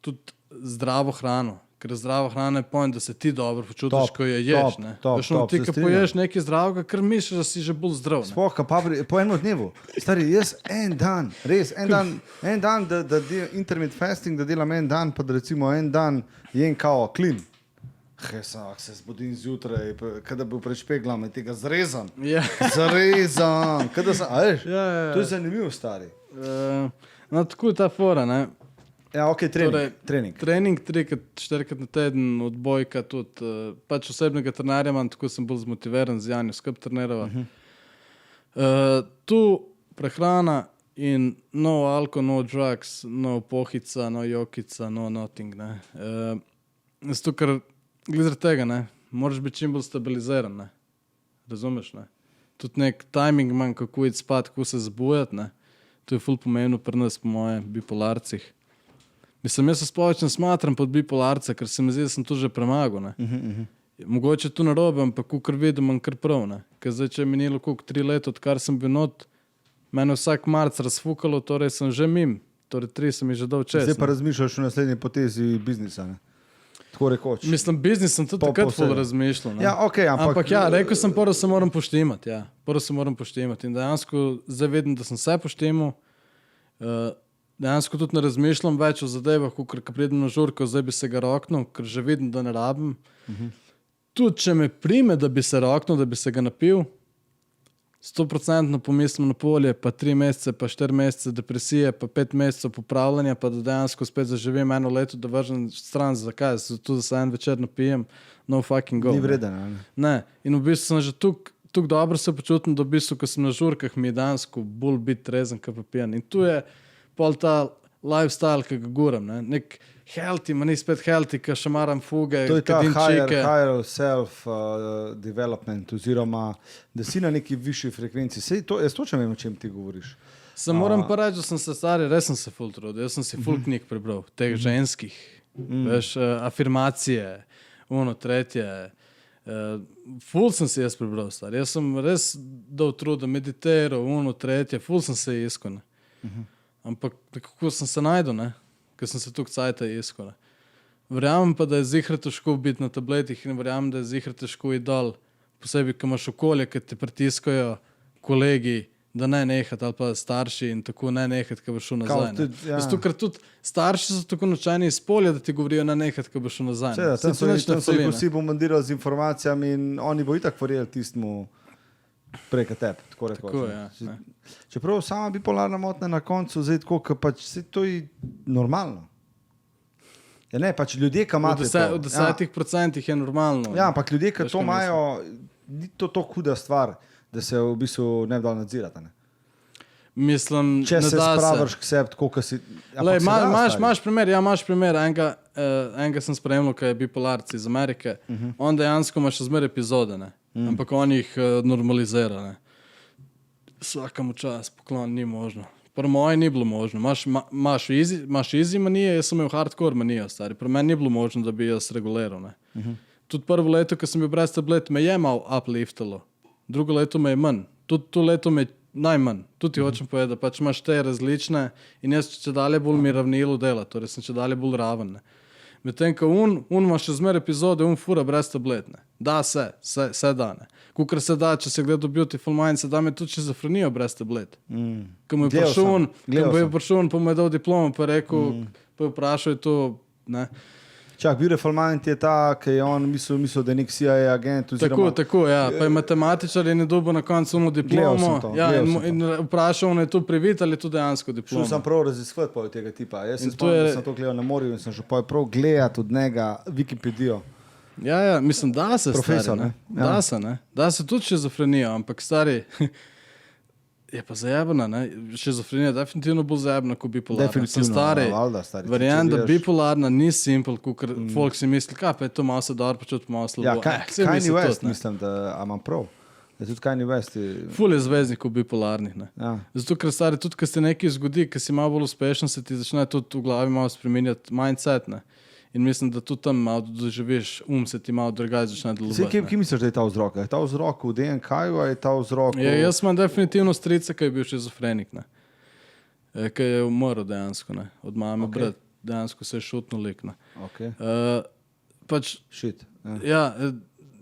tudi zdravo hrano. Ker zdrava hrana je point, da se ti dobro počutiš, ko jo ješ. Ti, ko poješ nekaj zdravega, ker misliš, da si že bolj zdrav. Sploh, po enem dnevu. Stari, jaz en dan, da delam intermittent fasting, da delam en dan, pa da recimo en dan jem kao clean. Se zbudim zjutraj, kada bi prečpeglam in tega zrezam. Zrezam. To je zanimivo, stari. No, tako je ta fora, ne. Ja, ok, trening. Trening 3-4 na teden, odbojka tudi. Pač osebnega trenerja imam, tako sem bolj zmotiviran z Janjo skup trenirava. Tu prehrana in no alko, no drugs, no pohica, no jokica, no nothing, ne. Zato, ker glede tega, ne, moraš biti čim bolj stabiliziran, ne. Razumeš, ne. Tudi nek timing imam, kako iti spat, kako se zbujati, ne. To je ful pomembno pri nas, po moje, bipolarcih. Mislim, jaz se spoveč ne smatram pod bipolarca, ker se mi zdi, da sem to že premagal, ne. Mogoče tu narobe, ampak kukor vidim, imam kar prav, ne. Ker zdaj, če je minilo koliko 3 leta, odkar sem bil not, mene vsak marc razfukalo, torej sem že mim, torej 3 sem mi že dal čez. Zdaj pa razmišljaš o naslednji potezi biznisa, ne. Tako rekoč. Mislim, biznis sem tudi takrat ful razmišljal, ne. Ja, ok, ampak ja, rekel sem, prvo se moram poštimati, ja. Prvo se moram poštimati in dejansko zdaj vidim, da sem se poštimal, dejansko tudi ne razmišljam več o zadevah, ko pridem na žurko, zdaj bi se ga roknil, ker že vidim, da ne rabim. Tudi, če me prime, da bi se roknil, da bi se ga napil, 100% pomislim na polje, pa 3 mesece, pa 4 mesece depresije, pa 5 mesecev popravljanja, pa da dejansko spet zaživim 1 leto, da vržem stran, zakaj? Zato, da se en večer napijem, no fucking go. Ni vreden, ne? Ne, in v bistvu sem že tukaj dobro se počutim, da v bistvu, ko sem na žurkah, mi je dejansko bolj biti trezen, kot pa pijan. In tu je pol ta lifestyle, ki ga guram, ne? Nek healthy, ma ni spet healthy, ki še maram fuge, to je ta kadinčike. higher self development, oziroma da si na neki višji frekvenci. Sej to, jaz točno vem, o čem ti govoriš. Sem moram pa reči, da sem se stari, res sem se ful trudil. Jaz sem si ful knjig prebral, teh ženskih. Veš, afirmacije, ono, tretje. Ful sem si jaz prebral, stari. Jaz sem res dal trud, da meditiral, ono, tretje. Ful sem se iskal, ne. Ampak kako sem se najdel, ne? Ker sem se tukaj cajta iskal. Verjamem pa, da je zihra težko biti na tabletih in verjamem, da je zihra težko iti dol. Posebej, ko imaš okolje, ki te pritiskajo kolegi, da ne nehati, ali pa starši in tako ne nehati, ko boš šel nazaj. Zato, ker tudi starši so tako naučeni iz polja, da ti govorijo ne nehati, ko boš šel nazaj. Tam so jih vsi bombardirali z informacijami in oni bo itak verjeli tistmu preko tebe, tako rekoč. Tako, ja. Čeprav sama bipolarna motnja na koncu, zdaj tako, ker pač se to je normalno. Ja ne, pač ljudje, ki imate to. V 10% je normalno. Ja, ampak ljudje, ki to imajo, ni to huda stvar, da se v bistvu ne bi dal nadzirati, ne? Mislim, če se spraviš k sebi, tako, kot si... Imaš primer, enega sem spremljal, ki je bipolarci iz Amerike, on dejansko ima še zmer epizode, ne? Ampak on jih normalizira, ne? Vsakemu čas, poklon, ni možno. Pri moji ni bilo možno. Imaš easy manije, jaz sem imel hardcore manijo, stari. Pri meni ni bilo možno, da bi jaz reguliral, ne? Tudi prvo leto, ko sem bil brez tablet, me je malo upliftalo. Drugo leto me je manj. Tudi to leto me je najmanj. Tudi ti hočem povedati, da pač imaš te različne in jaz če dalje bolj mi ravnilo dela, torej sem če dalje bolj raven, ne? Medtem, ko ima še zmer epizode, fura brez tablet, ne? Da se da, ne? Kukor se da, če se gleda Beautiful Mind, se da me tudi šizofrenijo brez tablet. Ko mu je prišel, pa mu je dal diplomo, pa je rekel, pa je vprašal to, ne? Čak, Beautiful Mind je ta, ki je on mislil, da je nek CIA agent. Tako, ja. Pa je matematičar in je dobil na koncu diplomo. Ja, in vprašal, on je to privit ali je to dejansko diplomo. Šel sem prav raziskovati pa tega tipa. Jaz sem spomnil, da sem to gledal na morju in sem že prav gledati od njega Wikipedijo. Ja, mislim, da se profesor, stari, ne? Da se, ne? Da se tudi šizofrenijo, ampak stari... Je pa zajebana, ne? Šizofrenija je definitivno bolj zajebana kot bipolarna. Definitivno, stari. Verjamem, da bipolarna ni simple, kot folk si misli, kaj pa je to malo se dobro počuti, malo slabo. Ja, Kanye West, mislim, da imam prav. Da tudi Kanye West ful je zvezdnikov bipolarnih, ne? Ja. Zato, ker stari, tudi, ko se nekaj zgodi, ko si malo bolj uspešen, se ti začne tudi v glavi malo spremenjati mindset, ne? In mislim, da tudi tam malo doživiš, se ti malo drugače začne delovati. Kje misliš, da je ta vzrok? Je ta vzrok v DNK-ju ali je ta vzrok v... Jaz imam definitivno strica, ki je bil šizofrenik, ne. Ki je umrl dejansko, ne. Od mame brat, dejansko se je šutno lik, ne. Okay. Pač, Shit.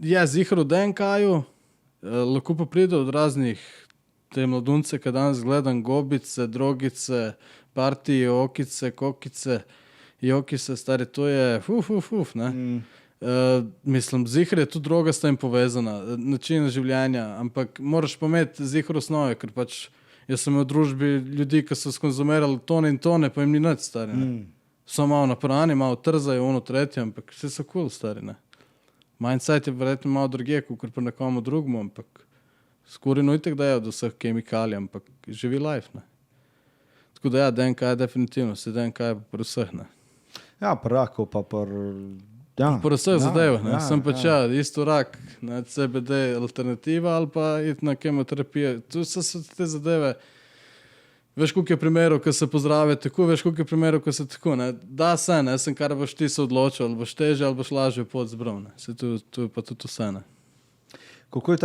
je ziher v DNK-ju, lahko pa pride od raznih te mladunce, ki danes gledam, gobice, drogice, partije, okice, kokice, jokice, stari, to je ne. Mislim, ziher je tudi droga s tem povezana, način življenja, ampak moraš pa imeti ziher osnove, ker pač jaz sem v družbi ljudi, ki so skonzumirali tone in tone, pa jim ni nič, stari, ne. So malo naprani, malo trzajo, ono tretje, ampak vse so cool, stari, ne. Mindset je verjetno malo drugje, kot pa nekomu drugmu, ampak skoraj itak dajo od vseh kemikalij, ampak živi life, ne. Tako da ja, DNK je definitivno, se DNK je pri vseh, ne. Ja, pri raku pa ja. Pri vseh zadevah, ne. Sem pač isto rak, ne, CBD alternativa ali pa iti na kemoterapijo. Tu so te zadeve, veš, koliko je primerov, ko se pozdravijo tako, veš, koliko je primerov, ko se tako, ne. Da se, ne, sem kar boš ti se odločil, ali boš težje, ali boš lažje pot zbral, ne. Se tu je pa tudi vse, ne. Kako je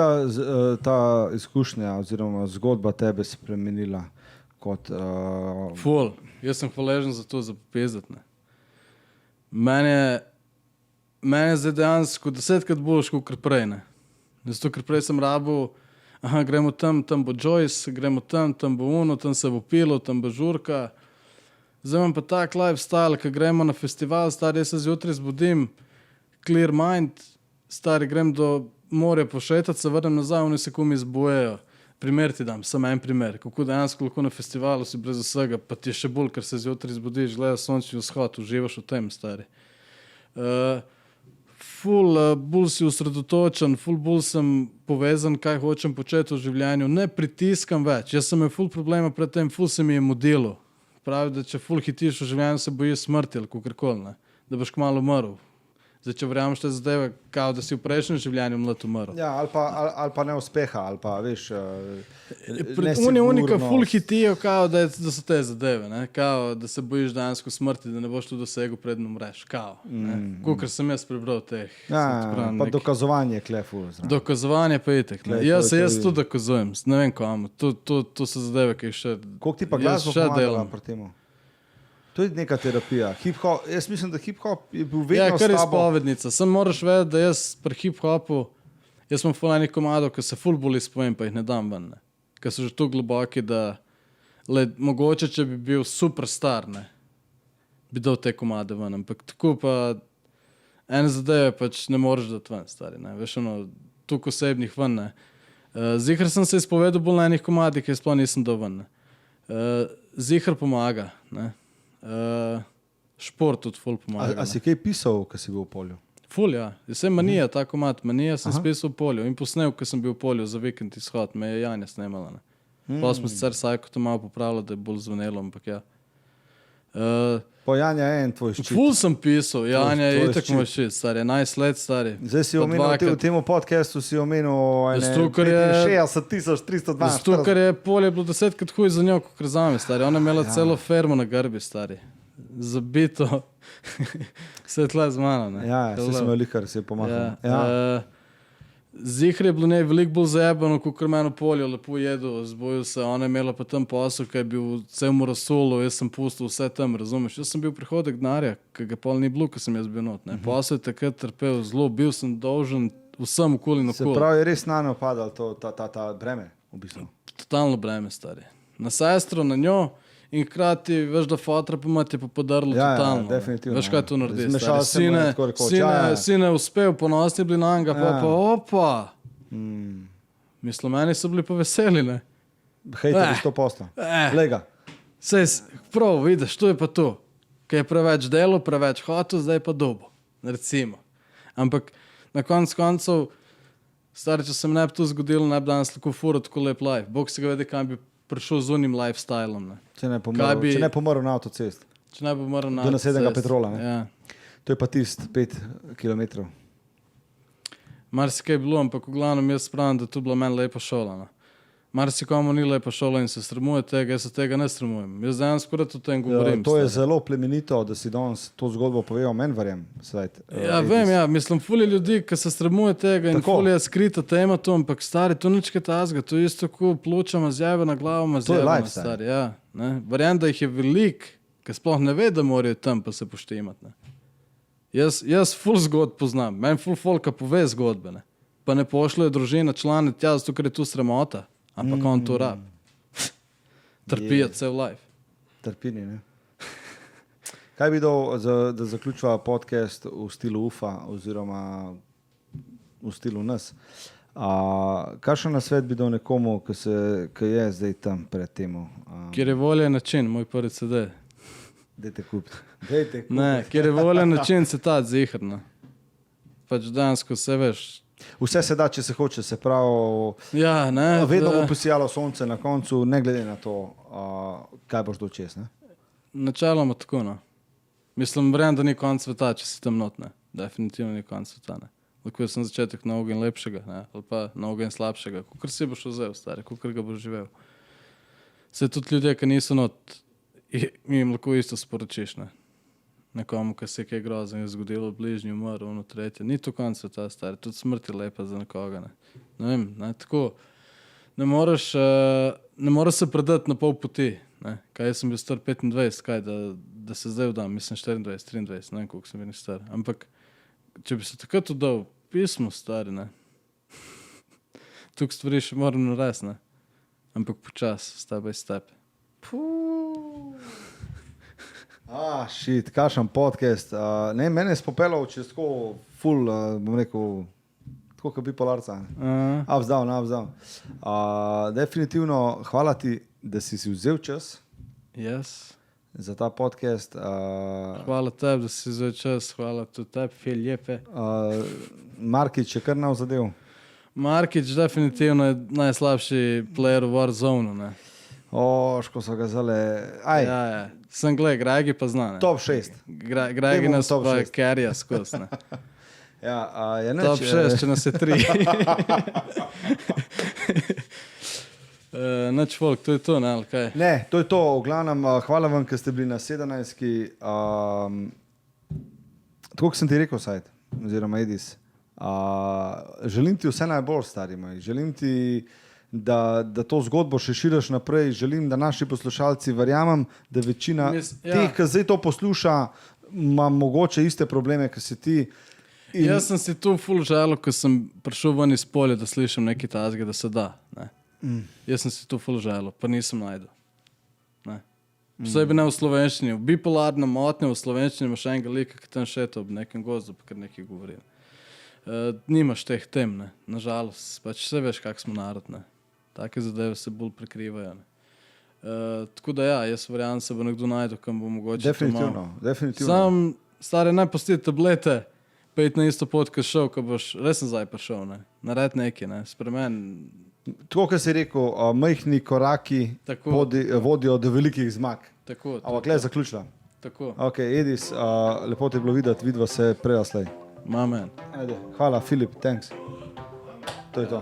ta izkušnja oziroma zgodba tebe spremenila kot... Ful, jaz sem hvaležen za to, za popezat, ne. Mene je zdaj dejansko 10krat boljš, kot prej, ne. Zato, ker prej sem rabil, gremo tam bo Joyce, gremo tam bo Uno, tam se bo pilo, tam bo žurka. Zdaj imam pa tak lifestyle, ko gremo na festival, stari, jaz se zjutraj zbudim, clear mind, stari, grem do morja pošetati, se vrnem nazaj, oni se kumi zbojejo. Primer ti dam, samo en primer, kako dejansko lahko na festivalu si brez vsega, pa ti je še bolj, ker se zjutraj zbudiš, gledaš sončni vzhod, uživaš v tem, stari. Ful bolj si osredotočen, ful bolj sem povezan, kaj hočem početi v življenju, ne pritiskam več. Jaz sem imel ful problema pred tem, ful se mi je modilo. Pravi, da če ful hitiš v življenju, se bojiš smrti ali kakorkoli, ne. Da boš kmalu umrl. Zdaj, če verjameš te zadeve, kao da si v prejšnjem življenju mlad umrl. Ja, ali pa neuspeha, ali pa, veš, Oni ka ful hitijo, kao da so te zadeve, ne? Kao da se bojiš dejansko smrti, da ne boš tu dosegel predno umreš, kao. Kakor sem jaz prebral teh. Ja, pa dokazovanje klefu. Dokazovanje pa itek. Jaz tu dokazujem, ne vem komu. To so zadeve, ki še... Koliko ti pa glasbo pomagala pri temu? To je neka terapija. Hip-hop, jaz mislim, da hip-hop je bil vedno s tabo. Ja, kar je izpovednica. Sam moraš vedeti, da jaz pri hip-hopu, jaz imam ful enih komadov, ki se ful bolj izpovem, pa jih ne dam ven, ne. Ker so že tu globoki, da mogoče, če bi bil superstar, ne, bi dal te komade ven, ampak tako pa ene zadeve pač ne moreš dati ven, stari, ne. Veš, toliko osebnih ven, ne. Ziher sem se izpovedal bolj na enih komadih, ki sploh nisem dal ven, ne. Ziher pomaga, ne. Šport tudi ful pomaga. A si kaj pisal, ko si bil v polju? Ful, ja. Jaz sem Manija, ta komad. Manija sem spisal v polju in posnel, ko sem bil v polju za vikend izhod. Me je Janja snemala, ne. Pa smo sicer sajko to malo popravili, da je bolj zvenelo, ampak ja. Pa Janja je en tvoj ščit. Ful sem pisal, Janja je itak moj ščit, stari, 11 let, stari. Zdaj si omenil, v temu podcastu si omenil 65,312. Zato, ker je polje bilo 10krat huj za njo, kot zame, stari. Ona je imela celo fermo na grbi, stari. Zabito. Vse tle z mano, ne. Ja, vse sem velikar, si je pomagal. Ja. Ziher je bilo ne veliko bolj zajebano, kot meni v polju, lepo jedel, zbojil se, ona je imela pa tam posel, ki je bil cel mu razsolo, jaz sem pustil vse tam, razumeš? Jaz sem bil prihodek denarja, ki ga pol ni bilo, ko sem jaz bil not, ne. Posel je takrat trpel zelo, bil sem dolžen vsem okoli in okoli. Se pravi, je res name upadal ta breme, v bistvu. Totalno breme, stari. Na sestro, na njo, in hkrati, veš, da fotra pa ima ti pa podarilo totalno. Ja, definitivno. Veš, kaj to naredi, stari. Sine uspel, ponosni bili na njega, pa opa. Mislim, meni so bili pa veseli, ne. Hejteri 100%. Lega. Sej, prav, vidiš, to je pa to. Kaj je preveč delo, preveč hotel, zdaj pa dobo. Recimo. Ampak na koncev, stari, če se mi ne bi to zgodilo, ne bi danes lahko furo tako lep life. Bog se ga vedi, kam bi prišel z unim lifestylom, ne. Če ne pomrl na avtocest. Če ne pomrl na avtocest. Do nasednega petrola, ne. Ja. To je pa tist 5 kilometrov. Marsikaj je bilo, ampak v glavnem jaz pravim, da to bila meni lepa šola, ne. Marsikomu ni lepa šola in se sramuje tega, jaz se tega ne sramujem. Jaz dejansko rad o tem govorim. To je zelo plemenito, da si danes to zgodbo povedal, meni verjem. Vem, mislim, ful je ljudi, ki se sramuje tega in ful je skrita tema to, ampak stari, to nič kaj tazga, to je isto kot pločama zjave na glavo, zjave na stari. Ja, verjem, da jih je velik, ki sploh ne ve, da morajo tam pa se poštimati. Jaz ful zgodb poznam, meni ful folka pove zgodbe, ne. Pa ne pošljajo družina člane tja, zato ker je tu sramota. Ampak on to rab. Trpijo cel life. Trpini, ne? Kaj bi dal, da zaključva podcast v stilu UFA oziroma v stilu nas? Kakšen nasvet bi dal nekomu, ki je zdaj tam pred temu? Kjer je volja način, moj prvi CD. Dajte kupiti. Ne, kjer je volja način, se ta zihrno. Pač dansko se veš. Vse se da, če se hoče, se pravi. Ja, ne. Vedno bo posijalo sonce na koncu, ne glede na to, kaj boš dočes, ne? Načeloma tako, no. Mislim, verjam, da ni konc sveta, če si tam not, ne. Definitivno ni konc sveta, ne. Lahko sem začetek novega in lepšega, ne. Ali pa novega in slabšega. Kukor si boš vzel, stari, kukor ga boš živel. Se tudi ljudje, ki niso not, jim lahko isto sporočiš, ne. Nekomu, ki se je kaj grozno je zgodilo, bližnji umrl, ono tretje. Ni to konc sveta, stari. Tudi smrt je lepa za nekoga, ne. Ne vem, ne, tako. Ne moreš se predati na pol poti, ne. Kaj jaz sem bil star 25, kaj, da se zdaj vdam, mislim 24, 23, ne vem, koliko sem bil star. Ampak, če bi se takrat vdal, pismo, stari, ne. Tuk stvari še moram narediti, ne. Ampak počas, step by step. Shit, kakšen podcast. Mene je spopeljal čez tako ful, bom rekel, tako kot bipolarca. Ups down. Definitivno hvala ti, da si vzel čas za ta podcast. Hvala tebi, da si vzel čas, hvala tudi tebi, Filipe. Markič je kar nav zadev. Markič definitivno je najslabši player v Warzone, ne. Ško so ga zale. Ja. Sem gled, Gregi pa zna, ne. Top 6. Gregi nas pa carrya skozi, ne. Top 6, če nas je 3. Nič folk, to je to, ne, ali kaj? Ne, to je to, v glavnem, hvala vam, ker ste bili na 17. Tako, kot sem ti rekel, Sajt, oziroma Edis, želim ti vse najbolj, stari moj, želim ti, da to zgodbo še širiš naprej. Želim, da naši poslušalci, verjamem, da večina teh, ki zdaj to posluša, ima mogoče iste probleme, kot si ti. Jaz sem si tu ful žalil, ko sem prišel ven iz polja, da slišim neki tazge, da se da. Ne. Jaz sem si tu ful žalil, pa nisem najdel. Posebej ne v slovenščini. V bipolarno motnjo v slovenščini imaš enega lika, ki tam šeta ob nekem gozdu, pa kar nekaj govori. Nimaš teh tem, ne. Nažalost, pač vse veš, kak smo narod, ne. Take zadeve se bolj prekrivajo. Tako da jaz verjamem, se bo nekdo najdel, kam bo mogoče definitivno. Sam, stari, naj pusti tablete, pa iti na isto pot, ko šel, ko boš res nazaj prišel, ne. Nared nekaj, ne, spremen. Tako, kot si rekel, majhni koraki vodijo do velikih zmag. Tako. Ampak le zaključila. Tako. Ok, Edis, lepo te je bilo videti, vidva se prejaslej. Amen. Hvala, Filip, thanks. To je to.